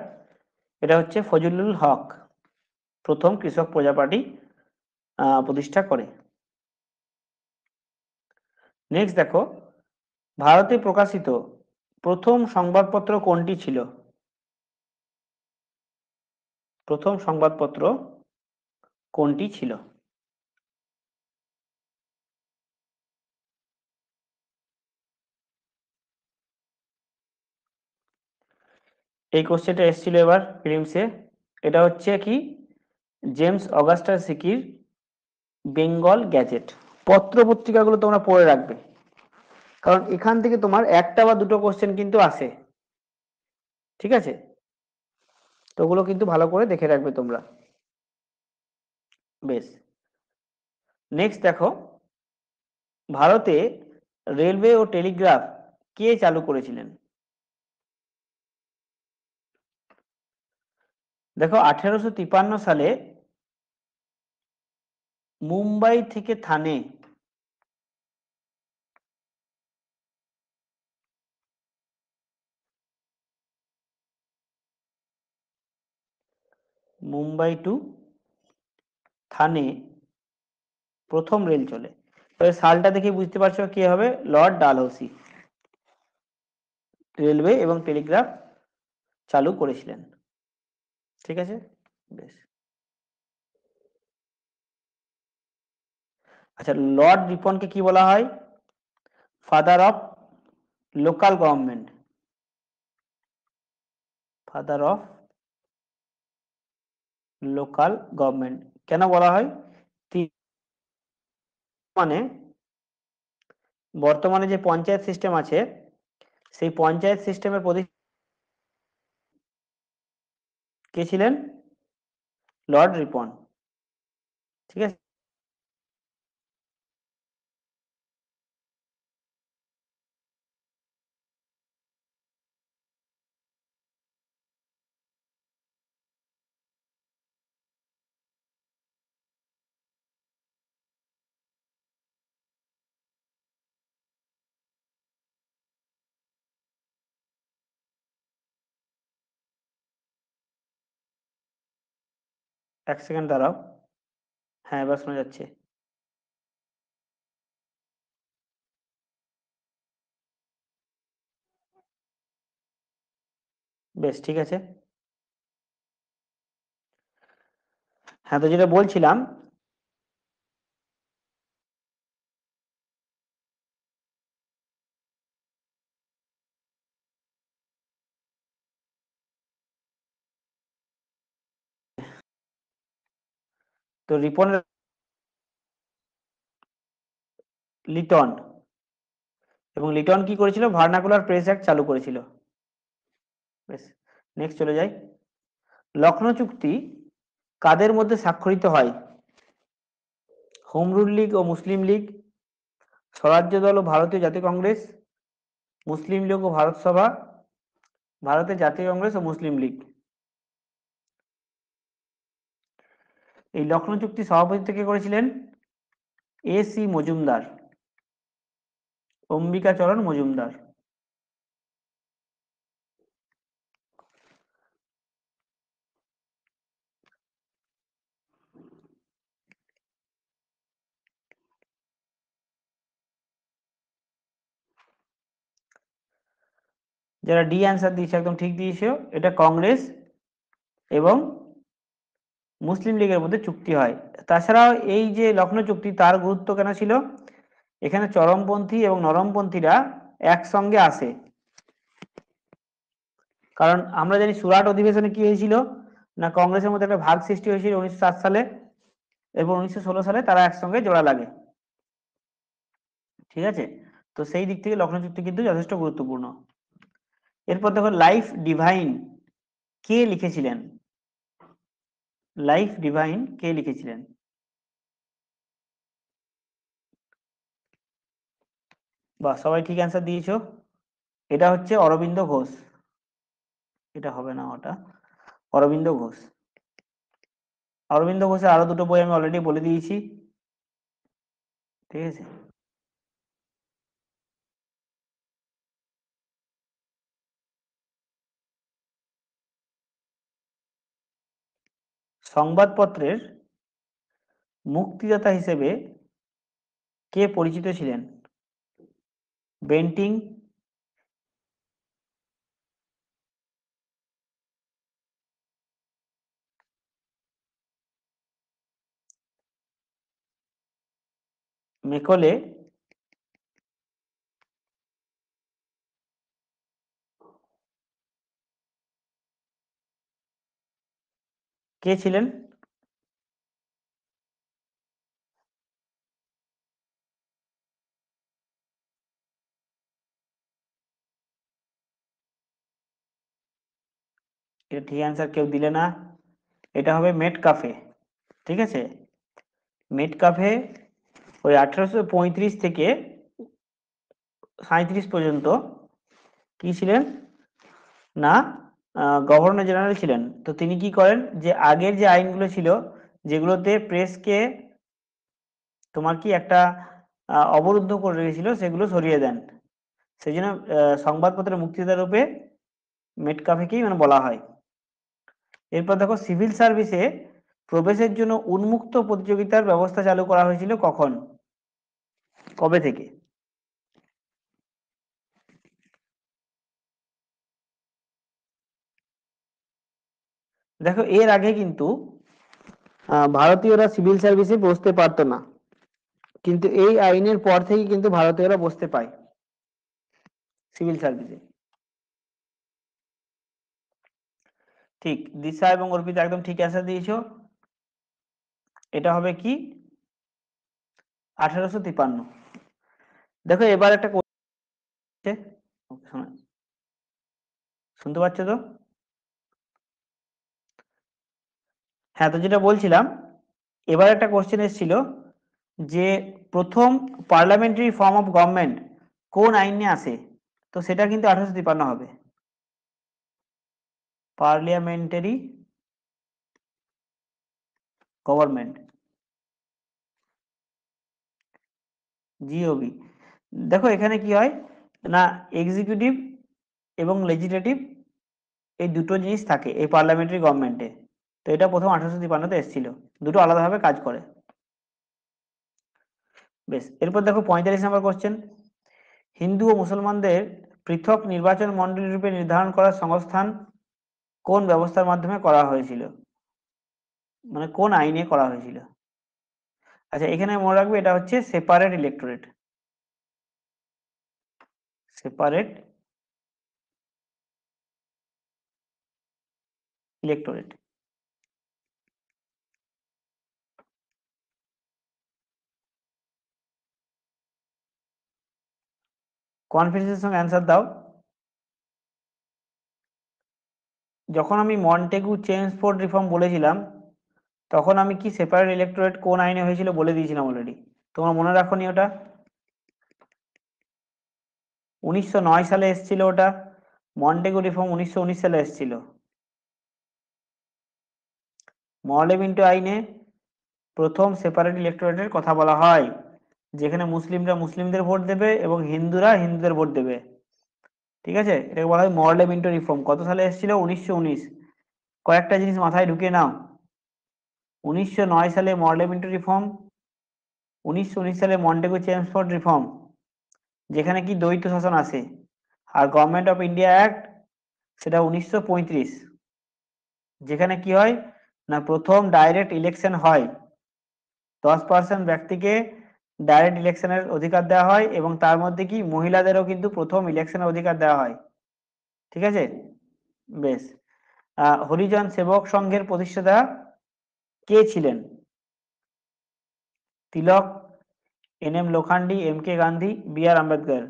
এটা হচ্ছে ফজলুল হক, প্রথম কৃষক প্রজা পার্টি প্রতিষ্ঠা করে। নেক্সট দেখো, ভারতে প্রকাশিত প্রথম সংবাদপত্র কোনটি ছিল? প্রথম সংবাদপত্র কোনটি ছিল? এই কোশ্চেনটা এসেছিল এবার প্রিলিমসে। এটা হচ্ছে কি, জেমস অগাস্টাস সিকির বেঙ্গল গ্যাজেট। পত্র পত্রিকাগুলো তোমরা পড়ে রাখবে, কারণ এখান থেকে তোমার একটা বা দুটো কোশ্চেন কিন্তু আসে, ঠিক আছে, তো ওগুলো কিন্তু ভালো করে দেখে রাখবে তোমরা। বেশ, নেক্সট দেখো, ভারতে রেলওয়ে ও টেলিগ্রাফ কে চালু করেছিলেন? দেখো, 1853 সালে মুম্বাই থেকে থানে, মুম্বাই টু থানে প্রথম রেল চলে। তবে সালটা দেখে বুঝতে পারছো কে হবে, লর্ড ডালহৌসি রেলওয়ে এবং টেলিগ্রাফ চালু করেছিলেন। ঠিক আছে, বেশ। আচ্ছা, লর্ড রিপনকে কি বলা হয়? Father of local government. Father of local government কেন বলা হয়? তিনি মানে বর্তমানে যে পঞ্চায়েত সিস্টেম আছে, সেই পঞ্চায়েত সিস্টেমের প্রতি কে ছিলেন? লর্ড রিপন। ঠিক আছে, এক সেকেন্ড দাঁড়াও। হ্যাঁ, এবার শোনা যাচ্ছে। বেশ, ঠিক আছে। হ্যাঁ, তো যেটা বলছিলাম, তো রিপনের লিটন, এবং লিটন কি করেছিল, ভার্নাকুলার প্রেস অ্যাক্ট চালু করেছিল। বেশ, নেক্সট চলে যাই। লখনৌ চুক্তি কাদের মধ্যে স্বাক্ষরিত হয়? হোম রুল লীগ ও মুসলিম লীগ, স্বরাজ্য দল ও ভারতীয় জাতীয় কংগ্রেস, মুসলিম লীগ ও ভারত সভা, ভারতের জাতীয় কংগ্রেস ও মুসলিম লীগ। এই লখনৌ চুক্তি সভাপতিত্ব কে করেছিলেন? এ.সি. মজুমদার, অম্বিকাচরণ মজুমদার। যারা ডি অ্যান্সার দিয়েছে একদম ঠিক দিয়েছো। এটা কংগ্রেস এবং মুসলিম লীগের মধ্যে চুক্তি হয়। তাছাড়াও এই যে লখনৌ চুক্তি, তার গুরুত্ব কেন ছিল? এখানে চরমপন্থী এবং নরমপন্থীরা একসঙ্গে আসে। কারণ আমরা জানি সুরাট অধিবেশনে কি হয়েছিল না, কংগ্রেসের মধ্যে একটা ভাগ সৃষ্টি হয়েছিল 1907 সালে এবং 1916 সালে তারা একসঙ্গে জোড়া লাগে। ঠিক আছে, তো সেই দিক থেকে লখনৌ চুক্তি কিন্তু যথেষ্ট গুরুত্বপূর্ণ। এরপর দেখো লাইফ ডিভাইন কে লিখেছিলেন? লাইফ ডিভাইন কে লিখেছিলেন? বাহ, সবাই ঠিক অ্যান্সার দিয়েছো। এটা হচ্ছে অরবিন্দ ঘোষ। এটা হবে না, ওটা অরবিন্দ ঘোষ। অরবিন্দ ঘোষের আরো দুটো বই আমি অলরেডি বলে দিয়েছি। ঠিক আছে, সংবাদপত্রের মুক্তিদাতা হিসেবে কে পরিচিত ছিলেন? বেন্টিং, মেকলে, কে ছিলেন? এটা ঠিক অ্যান্সার কেউ দিলে না। এটা হবে মেট কাফে। ঠিক আছে, মেট কাফে ওই 1835 থেকে 37 পর্যন্ত কি ছিলেন না, গভর্নর জেনারেল ছিলেন। তো তিনি কি করেন, যে আগের যে আইনগুলো ছিল যেগুলোতে প্রেসকে তোমার কি একটা অবরুদ্ধ করে রেখেছিল, সেগুলো সরিয়ে দেন। সেই জন্য সংবাদপত্রের মুক্তিদাতা রূপে মেটকাফেকেই মানে বলা হয়। এরপর দেখো সিভিল সার্ভিসে প্রবেশের জন্য উন্মুক্ত প্রতিযোগিতার ব্যবস্থা চালু করা হয়েছিল কখন, কবে থেকে? দেখো এর আগে কিন্তু ভারতীয়রা সিভিল সার্ভিসে বসতে পারতো না, কিন্তু এই আইনের পর থেকে কিন্তু ভারতীয়রা বসতে পায় সিভিল সার্ভিসে। ঠিক, দিশা এবং অর্পিতা একদম ঠিক অ্যান্সার দিয়েছো। এটা হবে কি 1853। দেখো এবার একটা কোশ্চেন, শুনতে পাচ্ছ তো? হ্যাঁ, তো যেটা বলছিলাম, এবার একটা কোশ্চেন এসেছিল যে প্রথম পার্লামেন্টারি ফর্ম অফ গভর্নমেন্ট কোন আইনে আসে? তো সেটা কিন্তু 1853 হবে। পার্লিয়ামেন্টারি গভর্নমেন্ট, জিওবি। দেখো এখানে কি হয় না, এক্সিকিউটিভ এবং লেজিসলেটিভ এই দুটো জিনিস থাকে এই পার্লামেন্টারি গভর্নমেন্টে। তো এটা প্রথম 1853-তে এসেছিল, দুটো আলাদাভাবে কাজ করে। বেশ, এরপর দেখো 45 নম্বর কোশ্চেন, হিন্দু ও মুসলমানদের পৃথক নির্বাচন মণ্ডলী রূপে নির্ধারণ করার সংস্থান কোন ব্যবস্থার মাধ্যমে করা হয়েছিল, মানে কোন আইনে করা হয়েছিল? আচ্ছা, এখানে মনে রাখবে এটা হচ্ছে সেপারেট ইলেকটোরেট। Separate electorate. কনফিডেন্সের সঙ্গে অ্যান্সার দাও। যখন আমি মন্টেগু চেমসফোর্ড রিফর্ম বলেছিলাম, তখন আমি কি সেপারেট ইলেকটোরেট কোন আইনে হয়েছিল বলে দিয়েছিলাম অলরেডি। তোমার মনে রাখোনি ওটা? 1909 সালে এসেছিল ওটা। মন্টেগু রিফর্ম 1919 সালে এসেছিল। মরলে মিন্টো আইনে প্রথম সেপারেট ইলেকটোরেটের কথা বলা হয়, যেখানে মুসলিমরা মুসলিমদের ভোট দেবে এবং হিন্দুরা হিন্দুদের ভোট দেবে। ঠিক আছে, এটাকে বলা হয় মরলে মিন্টো রিফর্ম। কত সালে এসেছিল? 1919। কয়েকটা জিনিস মাথায় ঢুকিয়ে নাও। 1909 সালে মরলে মিন্টো রিফর্ম, 1919 সালে মন্টেগু চেমসফোর্ড রিফর্ম, যেখানে কি দ্বৈত শাসন আসে। আর গভর্নমেন্ট অফ ইন্ডিয়া অ্যাক্ট, সেটা 1935, যেখানে কি হয় না প্রথম ডাইরেক্ট ইলেকশন হয়। 10% ব্যক্তিকে ডাইরেক্ট ইলেকশনের অধিকার দেওয়া হয় এবং তার মধ্যে কি মহিলাদেরও কিন্তু প্রথম ইলেকশনের অধিকার দেওয়া হয়। ঠিক আছে, বেশ। হরিজন সেবক সংঘের প্রতিষ্ঠাতা কে ছিলেন? তিলক, এন.এম. লোখান্ডি, এম.কে. গান্ধী, বি.আর. আম্বেদকর।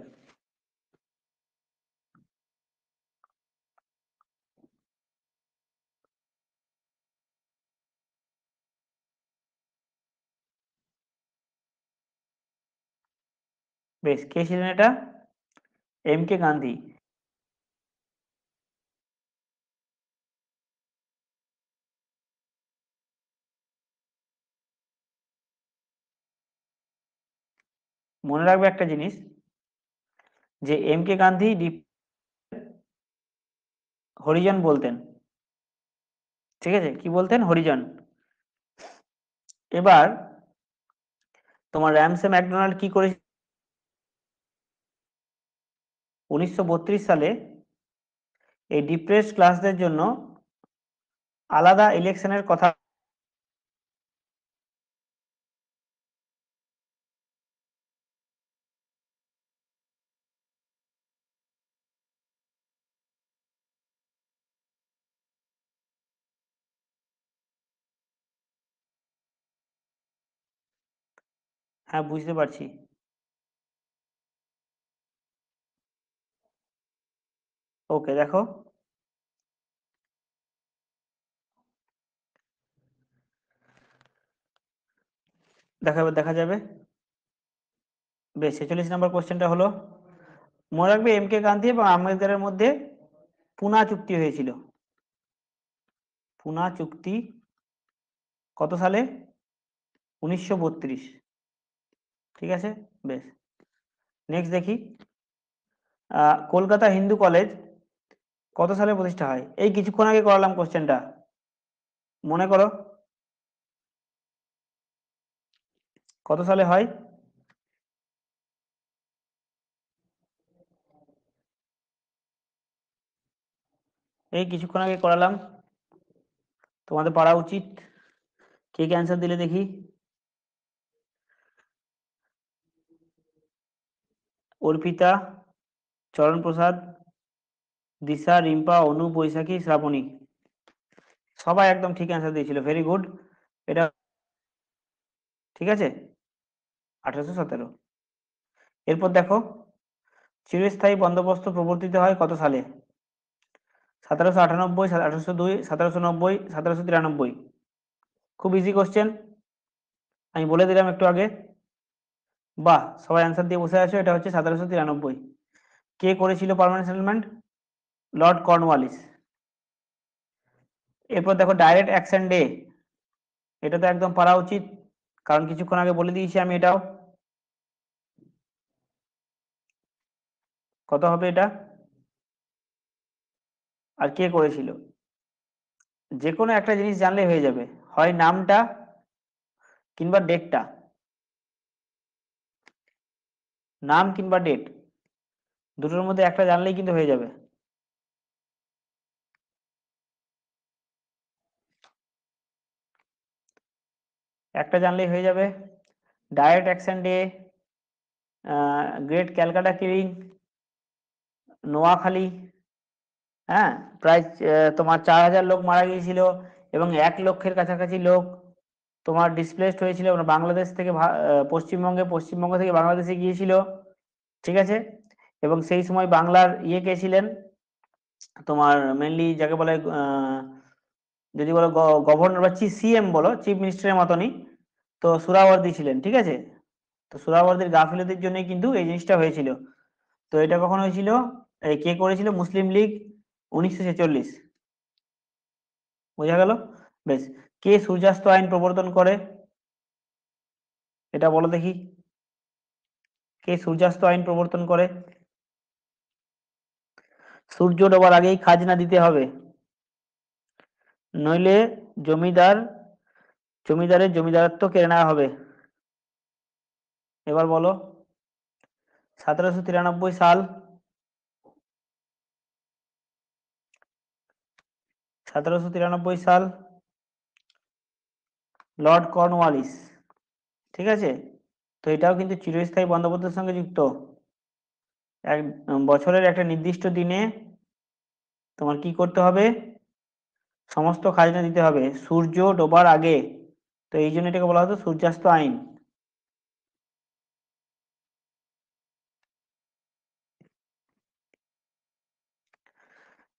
বেশ, কে ছিলেন এটা? এম.কে. গান্ধী। মনে রাখবে একটা জিনিস, যে এম.কে. গান্ধী হরিজন বলতেন। ঠিক আছে, কি বলতেন? হরিজন। এবার তোমার র্যামসে ম্যাকডোনাল্ড কি করে 1932 সালে এই ডিপ্রেসড ক্লাসদের জন্য আলাদা ইলেকশনের কথা। হ্যাঁ, বুঝতে পারছি। ওকে, দেখো, দেখা যাবে। বেশ, 46 নম্বর কোশ্চেনটা হলো, মনে রাখবে এম.কে. গান্ধী এবং আম্বেদকরের মধ্যে পুনা চুক্তি হয়েছিল। পুনা চুক্তি কত সালে? 1932। ঠিক আছে, বেশ। নেক্সট দেখি, কলকাতা হিন্দু কলেজ কত সালে প্রতিষ্ঠা হয়? এই কিছুক্ষণ আগে করালাম কোশ্চেনটা, মনে করো কত সালে হয়? এই কিছুক্ষণ আগে করালাম, তোমাদের পারা উচিত। কে কে অ্যান্সার দিলে দেখি? অর্পিতা, চরণ প্রসাদ, দিশা, রিম্পা, অনু, বৈশাখী, শ্রাবণী। সবাই একদম ঠিক অ্যান্সার দিয়েছিল, ভেরি গুড। এটা ঠিক আছে, 1817। এরপর দেখো, চিরস্থায়ী বন্দোবস্ত প্রবর্তিত হয় কত সালে? 1798, 1802, 1790, 1793। খুব ইজি কোশ্চেন, আমি বলে দিলাম একটু আগে। বাহ, সবাই অ্যান্সার দিয়ে বসে আছো। এটা হচ্ছে 1793। কে করেছিল পার্মানেন্ট সেটেলমেন্ট? Lord Cornwallis. এরপর দেখো, ডাইরেক্ট অ্যাকশন ডে, এটা তো একদম পারা উচিত, কারণ কিছুক্ষণ আগে বলে দিয়েছি আমি এটাও। কত হবে এটা? আর কে করেছিল? যে কোনো একটা জিনিস জানলে হয়ে যাবে, হয় নামটা কিংবা ডেটটা। নাম কিংবা ডেট, দুটোর মধ্যে একটা জানলেই কিন্তু হয়ে যাবে। একটা জানলেই হয়ে যাবে। Direct action day, great Calcutta killing, Noakhali. হ্যাঁ, প্রায় তোমার 4,000 লোক মারা গিয়েছিল এবং 1 লক্ষের কাছাকাছি লোক তোমার ডিসপ্লেসড হয়েছিল, মানে বাংলাদেশ থেকে পশ্চিমবঙ্গে, পশ্চিমবঙ্গ থেকে বাংলাদেশে গিয়েছিল। ঠিক আছে, এবং সেই সময় বাংলার ইয়ে কে ছিলেন, তোমার মেনলি যাকে বলে যদি বলো গভর্নর বা সিএম বলো, চিফ মিনিস্টারের মতনই, তো সুরাওয়ার্দী ছিলেন। ঠিক আছে, তো সুরাওয়ার্দীর গাফিলতির জন্যই কিন্তু এই জিনিসটা হয়েছিল। তো এটা কখন হয়েছিল? এই কে করেছিল? মুসলিম লীগ, 1946। বোঝা গেল? বেশ। কে সূর্যাস্ত আইন প্রবর্তন করে? এটা বলো দেখি, কে সূর্যাস্ত আইন প্রবর্তন করে? সূর্য ডোবার আগেই খাজনা দিতে হবে, নইলে জমিদারের জমিদারত্ব কেড়ে নেওয়া হবে। এবার বলো, 1793 সাল, 1793 সাল, লর্ড কর্নওয়ালিস। ঠিক আছে, তো এটাও কিন্তু চিরস্থায়ী বন্দোবস্তের সঙ্গে যুক্ত। এক বছরের একটা নির্দিষ্ট দিনে তোমার কি করতে হবে, সমস্ত খাজনা দিতে হবে সূর্য ডোবার আগে। তো এই জন্য এটাকে বলা হতো সূর্যাস্ত আইন।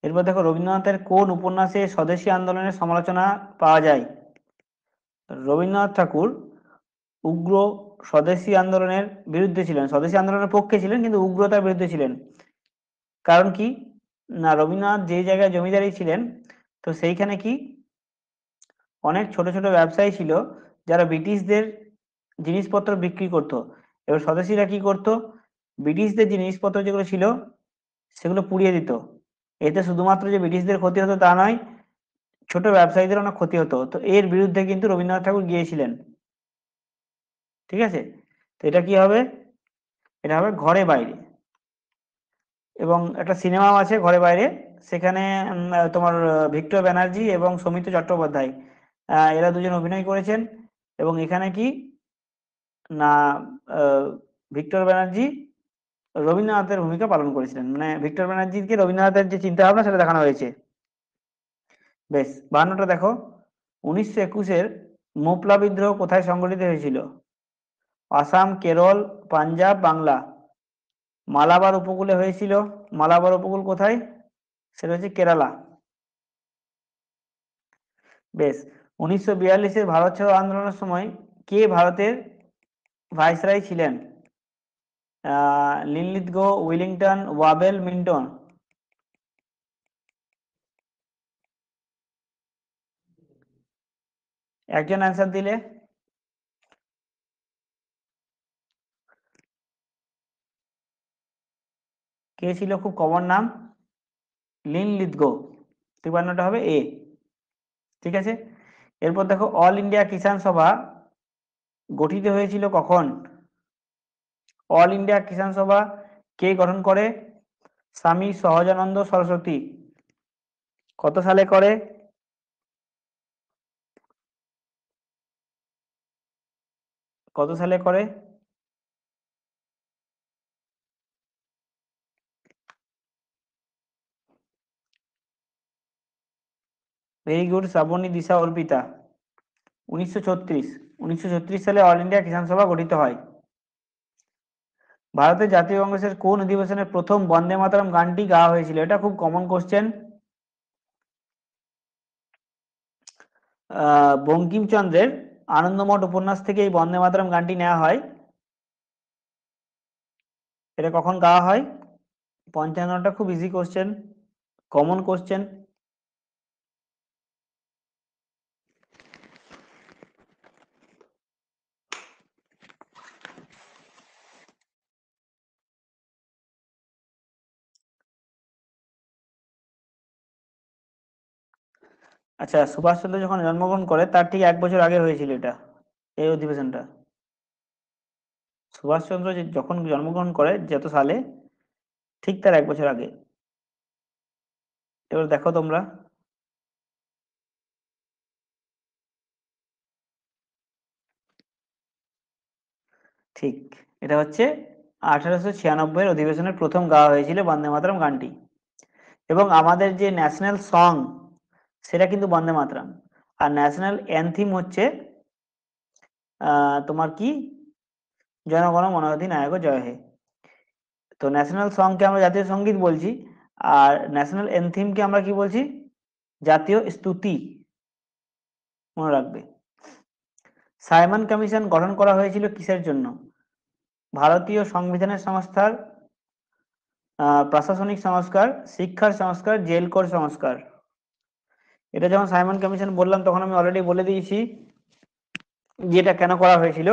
এরপর দেখো, রবীন্দ্রনাথের কোন উপন্যাসে স্বদেশী আন্দোলনের সমালোচনা পাওয়া যায়? রবীন্দ্রনাথ ঠাকুর উগ্র স্বদেশী আন্দোলনের বিরুদ্ধে ছিলেন, স্বদেশী আন্দোলনের পক্ষে ছিলেন কিন্তু উগ্রতার বিরুদ্ধে ছিলেন। কারণ কি না, রবীন্দ্রনাথ যে জায়গায় জমিদারি ছিলেন, তো সেইখানে কি অনেক ছোট ছোট ব্যবসায়ী ছিল যারা ব্রিটিশদের জিনিসপত্র বিক্রি করত। এবার স্বদেশীরা কি করত, ব্রিটিশদের যে জিনিসপত্র যেগুলো ছিল সেগুলো পুড়িয়ে দিত। এতে শুধুমাত্র যে ব্রিটিশদের ক্ষতি হতো তা নয়, ছোট ব্যবসায়ীদের অনেক ক্ষতি হতো। তো এর বিরুদ্ধে কিন্তু রবীন্দ্রনাথ ঠাকুর গিয়েছিলেন। ঠিক আছে, তো এটা কি হবে, এটা হবে ঘরে বাইরে। এবং একটা সিনেমাও আছে ঘরে বাইরে, সেখানে তোমার ভিক্টর ব্যানার্জি এবং সৌমিত্র চট্টোপাধ্যায়, এরা দুজন অভিনয় করেছেন। এবং এখানে কি না, আহ, ভিক্টর ব্যানার্জি রবীন্দ্রনাথের ভূমিকা পালন করেছিলেন, মানে ভিক্টর ব্যানার্জিকে রবীন্দ্রনাথের যে চিন্তা ভাবনা সেটা দেখানো হয়েছে। বেশ, 52টা দেখো, 1921-এর মোপলা বিদ্রোহ কোথায় সংঘটিত হয়েছিল? আসাম, কেরল, পাঞ্জাব, বাংলা। মালাবার উপকূলে হয়েছিল। মালাবার উপকূল কোথায়? সেটা হচ্ছে কেরালা। বেশ, 1942-এর ভারত ছাড়ো আন্দোলনের সময় কে ভারতের ভাইসরয় ছিলেন? Linlithgow, Willingdon, Wavell, Minto. একজন অ্যান্সার দিলে। কে ছিল, খুব কমন নাম, লিনলিথগো। 53টা হবে এ। ঠিক আছে, এরপর দেখো, অল ইন্ডিয়া কিষাণ সভা গঠিত হয়েছিল কখন? অল ইন্ডিয়া কিষাণ সভা কে গঠন করে? স্বামী সহজানন্দ সরস্বতী। কত সালে করে? কত সালে করে? ভেরি গুড, শ্রাবণী, দিশা, অর্পিতা। 1936, 1936 সালে অল ইন্ডিয়া কিষাণ সভা গঠিত হয়। ভারতের জাতীয় কংগ্রেসের কোন অধিবেশনে প্রথম বন্দে মাতরম গানটি গাওয়া হয়েছিল? এটা খুব কমন কোশ্চেন। বঙ্কিমচন্দ্রের আনন্দমঠ উপন্যাস থেকে এই বন্দে মাতরম গানটি নেওয়া হয়। এটা কখন গাওয়া হয়? 55টা খুব ইজি কোশ্চেন, কমন কোশ্চেন। আচ্ছা, সুভাষচন্দ্র যখন জন্মগ্রহণ করে তার ঠিক 1 বছর আগে হয়েছিল এটা, এই অধিবেশনটা। সুভাষচন্দ্র যখন জন্মগ্রহণ করে যত সালে, ঠিক তার 1 বছর আগে। এবার দেখো তোমরা, ঠিক, এটা হচ্ছে 1896-এর অধিবেশনের প্রথম গাওয়া হয়েছিল বন্দে মাতরম গানটি। এবং আমাদের যে ন্যাশনাল সং সেটা কিন্তু বন্দে মাতরম। আর ন্যাশনাল অ্যানথিম হচ্ছে তোমার কি, জনগণ মন অধিনায়ক জয় হে। তো ন্যাশনাল সংকে আমরা জাতীয় সঙ্গীত বলছি, আর ন্যাশনাল অ্যানথিমকে আমরা কি বলছি? জাতীয় স্তুতি। মনে রাখবে। সাইমন কমিশন গঠন করা হয়েছিল কিসের জন্য? ভারতীয় সংবিধানের সংস্কার, প্রশাসনিক সংস্কার, শিক্ষার সংস্কার, জেল কোড সংস্কার। এটা যখন সাইমন কমিশন বললাম তখন আমি অলরেডি বলে দিয়েছি যে এটা কেন করা হয়েছিল।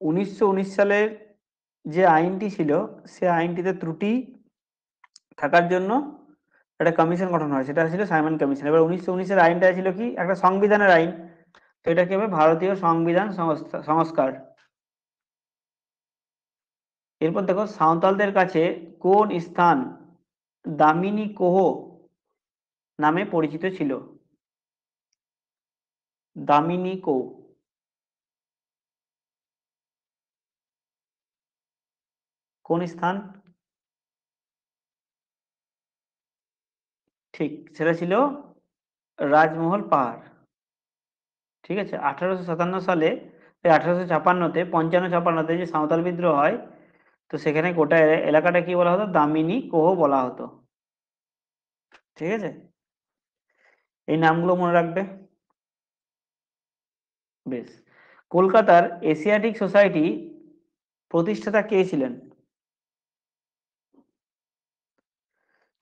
1919 সালের যে আইনটি ছিল সে আইনটিতে ত্রুটি থাকার জন্য একটা কমিশন গঠন হয়, সেটা ছিল সাইমন কমিশন। এবার 1919-এর আইনটা ছিল কি, একটা সংবিধানের আইন, তো এটা কি হবে, ভারতীয় সংবিধান সংস্কার। এরপর দেখো সাঁওতালদের কাছে কোন স্থান দামিনী কোহ নামে পরিচিত ছিল? দামিনী কোহ কোন স্থান? ঠিক, সেটা ছিল রাজমহল পাহাড়। ঠিক আছে, 1857 সালে, 1856-তে, 55-56-তে যে সাঁওতাল বিদ্রোহ হয়, তো সেখানে গোটা এলাকাটা কি বলা হতো, দামিনী কোহ বলা হতো। ঠিক আছে, এই নামগুলো মনে রাখবে। বেশ। কলকাতার এশিয়াটিক সোসাইটি প্রতিষ্ঠাতা কে ছিলেন?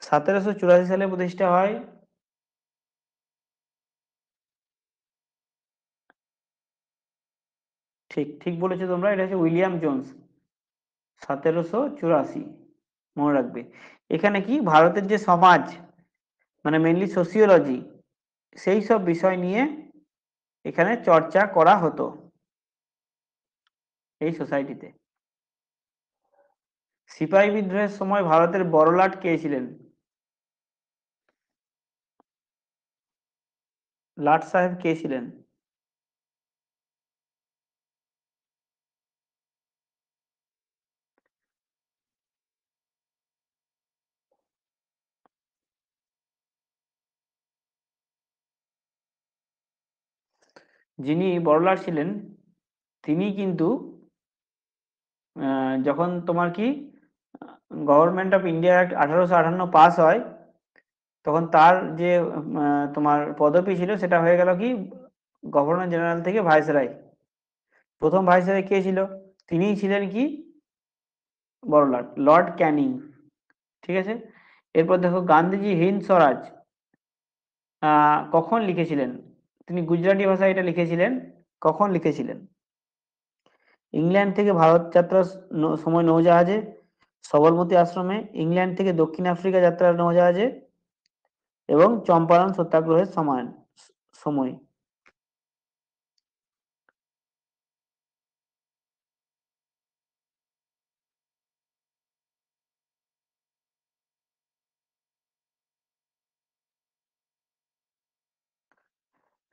1784 সালে প্রতিষ্ঠা হয়। ঠিক ঠিক বলেছো তোমরা, এটা হচ্ছে উইলিয়াম জোন্স। 1784, মনে রাখবে। এখানে কি ভারতের যে সমাজ, মানে মেনলি সোসিওলজি, সেই সব বিষয় নিয়ে এখানে চর্চা করা হতো এই সোসাইটিতে। সিপাহী বিদ্রোহের সময় ভারতের বড়লাট কে ছিলেন? লাট সাহেব কে ছিলেন? যিনি বড়লাট ছিলেন তিনি কিন্তু যখন তোমার কি government of India act 1858 pass হয়, তখন তার যে তোমার পদবি ছিল সেটা হয়ে গেল কি, গভর্নর জেনারেল থেকে ভাইসরয়। প্রথম ভাইসরয় কে ছিল? তিনিই ছিলেন কি, বড়লাট, লর্ড ক্যানিং। ঠিক আছে, এরপর দেখো গান্ধীজি হিন্দ স্বরাজ কখন লিখেছিলেন? তিনি গুজরাটি ভাষায় এটা লিখেছিলেন। কখন লিখেছিলেন? ইংল্যান্ড থেকে ভারত যাত্রার সময় নৌজাহাজে, সবরমতী আশ্রমে, ইংল্যান্ড থেকে দক্ষিণ আফ্রিকা যাত্রার নৌজাহাজে, এবং চম্পারণ সত্যাগ্রহের সময়।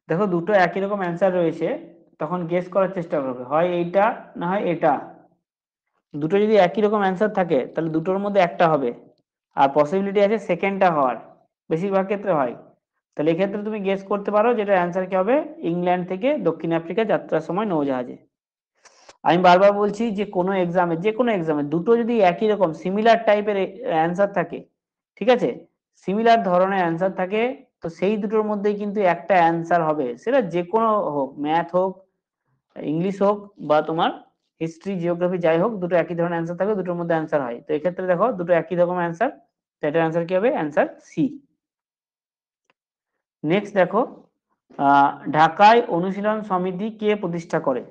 দেখো দুটো একই রকম অ্যান্সার রয়েছে, তখন গেস করার চেষ্টা করবে, হয় এইটা না হয় এটা। দুটো যদি একই রকম অ্যান্সার থাকে তাহলে দুটোর মধ্যে একটা হবে, আর পসিবিলিটি আছে সেকেন্ডটা হওয়ার, বেশিরভাগ ক্ষেত্রে হয়। তাহলে এক্ষেত্রে তুমি গেস করতে পারো যেটা অ্যান্সার কি হবে, ইংল্যান্ড থেকে দক্ষিণ আফ্রিকা যাত্রার সময় নৌজাহাজে। আমি বারবার বলছি যে কোনো এক্সামে, যে কোনো এক্সামে দুটো যদি একই রকম সিমিলার টাইপের অ্যান্সার থাকে, ঠিক আছে, সিমিলার ধরনের অ্যান্সার থাকে, তো সেই দুটোর মধ্যেই কিন্তু একটা অ্যান্সার হবে, সেটা যে কোনো হোক, ম্যাথ হোক, ইংলিশ হোক, বা তোমার হিস্ট্রি জিওগ্রাফি যাই হোক, দুটো একই ধরনের অ্যান্সার থাকবে, দুটোর মধ্যে অ্যান্সার হয়। তো এক্ষেত্রে দেখো দুটো একই রকম অ্যান্সার, তো এটার অ্যান্সার কি হবে, অ্যান্সার সি। নেক্সট দেখো, ঢাকায় অনুশীলন সমিতি কে প্রতিষ্ঠা করে?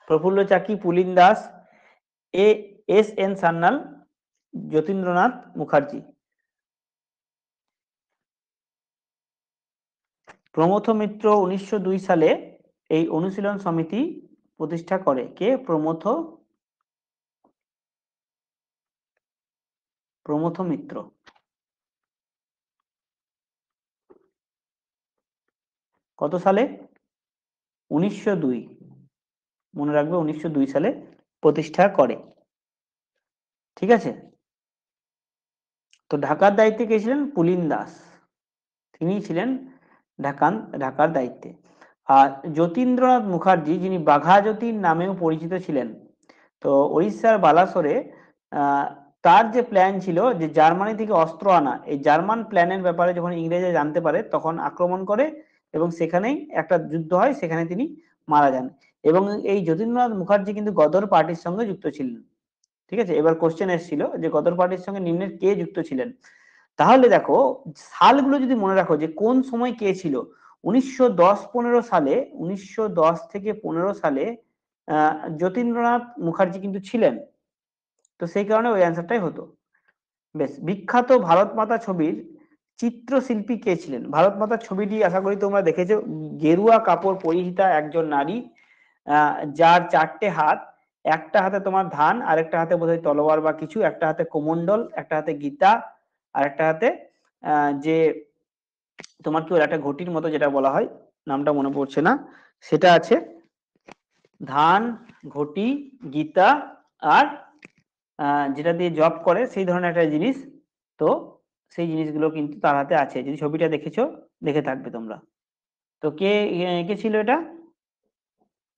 Prafulla Chaki, Pulin Das, A S N Sanyal, Jatindranath Mukherjee. Pramatha Mitra 1902 সালে এই অনুশীলন সমিতি প্রতিষ্ঠা করে। কে? প্রমথ প্রমথ মিত্র। কত সালে? 1902, মনে রাখবে, 1902 সালে প্রতিষ্ঠা করে। ঠিক আছে, তো ঢাকার দায়িত্বে কে ছিলেন? পুলিন দাস, তিনি ছিলেন ঢাকার দায়িত্বে। আর যতীন্দ্রনাথ মুখার্জি, যিনি বাঘা যতীন নামেও পরিচিত ছিলেন, তো উড়িষ্যার বালাসোরে আহ, তার যে প্ল্যান ছিল যে জার্মানি থেকে অস্ত্র আনা, এই জার্মান প্ল্যানের ব্যাপারে যখন ইংরেজরা জানতে পারে তখন আক্রমণ করে, এবং সেখানেই একটা যুদ্ধ হয়, সেখানে তিনি মারা যান। এবং এই যতীন্দ্রনাথ মুখার্জি কিন্তু গদর পার্টির সঙ্গে যুক্ত ছিলেন। ঠিক আছে, এবার কোশ্চেন এসেছিল যে গদর পার্টির সঙ্গে নিম্নের কে যুক্ত ছিলেন। তাহলে দেখো সালগুলো যদি মনে রাখো যে কোন সময় কে ছিল, 1910-15 সালে, 1910 থেকে 15 সালে যতীন্দ্রনাথ মুখার্জি কিন্তু ছিলেন, তো সেই কারণে ওই অ্যান্সারটাই হতো। বেশ, বিখ্যাত ভারত মাতা ছবির চিত্রশিল্পী কে ছিলেন? ভারত মাতার ছবিটি আশা করি তোমরা দেখেছো, গেরুয়া কাপড় পরিহিতা একজন নারী, যার 4টে হাত, একটা হাতে তোমার ধান, আরেকটা হাতে বোধহয় তলোয়ার বা কিছু, একটা হাতে কোমণ্ডল, একটা হাতে গীতা, আর একটা হাতে যে তোমার কি একটা ঘটির মতো যেটা বলা হয়, নামটা মনে পড়ছে না, সেটা আছে। ধান, ঘটি, গীতা, আর যেটা দিয়ে জব করে সেই ধরনের একটা জিনিস। তো সেই জিনিসগুলো কিন্তু তার হাতে আছে, যদি ছবিটা দেখেছো দেখে থাকবে তোমরা। তো কে কে ছিল এটা?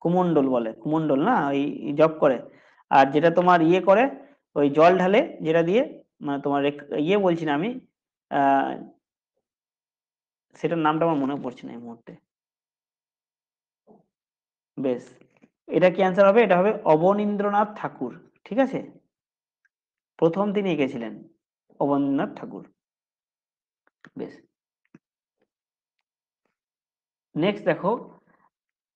কুমন্ডল বলে, কুমন্ডল না, ওই জব করে। আর যেটা তোমার ইয়ে করে, ওই জল ঢালে যেটা দিয়ে, মানে তোমার ইয়ে বলছি না আমি, আহ সেটার নামটা আমার মনে পড়ছে না এই মুহূর্তে। বেশ, এটা কি অ্যান্সার হবে? এটা হবে অবনীন্দ্রনাথ ঠাকুর। ঠিক আছে, প্রথম তিনি এঁকেছিলেন অবনীন্দ্রনাথ ঠাকুর। বেশ, নেক্সট দেখো,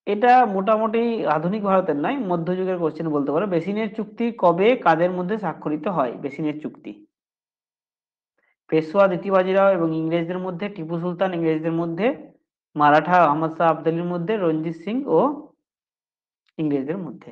এটা মোটামুটি আধুনিক ভারতের নয়, মধ্যযুগের কোশ্চেন বলতে পারো। বেসিনের চুক্তি কবে কাদের মধ্যে স্বাক্ষরিত হয়? বেসিনের চুক্তি পেশোয়া দ্বিতীয় বাজিরাও এবং ইংরেজদের মধ্যে, টিপু সুলতান ইংরেজদের মধ্যে, মারাঠা আহমদ শাহ আবদালির মধ্যে, রঞ্জিত সিং ও ইংরেজদের মধ্যে।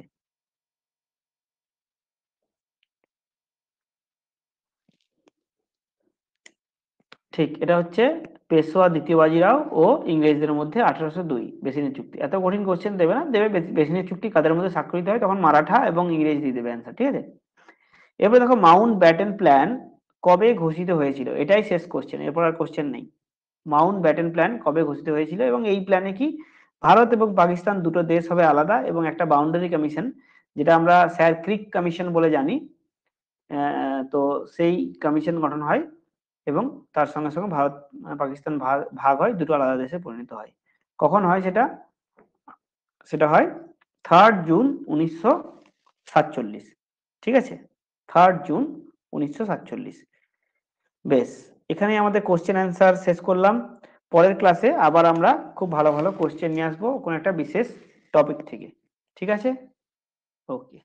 ঠিক, এটা হচ্ছে পেশোয়া দ্বিতীয় বাজিরাও ও ইংরেজদের মধ্যে 1802 বেসিনের চুক্তি। এত কঠিন কোশ্চেন দেবে না, দেবে বেসিনের চুক্তি কাদের মধ্যে স্বাক্ষরিত হয়, তখন মারাঠা এবং ইংরেজ দিয়ে দেবে অ্যান্সার। ঠিক আছে, এবার দেখো মাউন্ট ব্যাটেন প্ল্যান কবে ঘোষিত হয়েছিল? এটাই শেষ কোশ্চেন, এরপর আর কোশ্চেন নেই। মাউন্ট ব্যাটেন প্ল্যান কবে ঘোষিত হয়েছিল, এবং এই প্ল্যানে কি ভারত এবং পাকিস্তান দুটো দেশ হবে আলাদা, এবং একটা বাউন্ডারি কমিশন, যেটা আমরা স্যার ক্রিক কমিশন বলে জানি, তো সেই কমিশন গঠন হয়, এবং তার সঙ্গে সঙ্গে ভারত পাকিস্তান ভাগ হয়, দুটো আলাদা দেশে পরিণত হয়। কখন হয় সেটা? সেটা হয় 3 জুন 1947। ঠিক আছে, 3 জুন 1947। বেশ, এখানে আমাদের কোশ্চেন অ্যান্সার শেষ করলাম। পরের ক্লাসে আবার আমরা খুব ভালো ভালো কোশ্চেন নিয়ে আসবো কোনো একটা বিশেষ টপিক থেকে। ঠিক আছে, ওকে।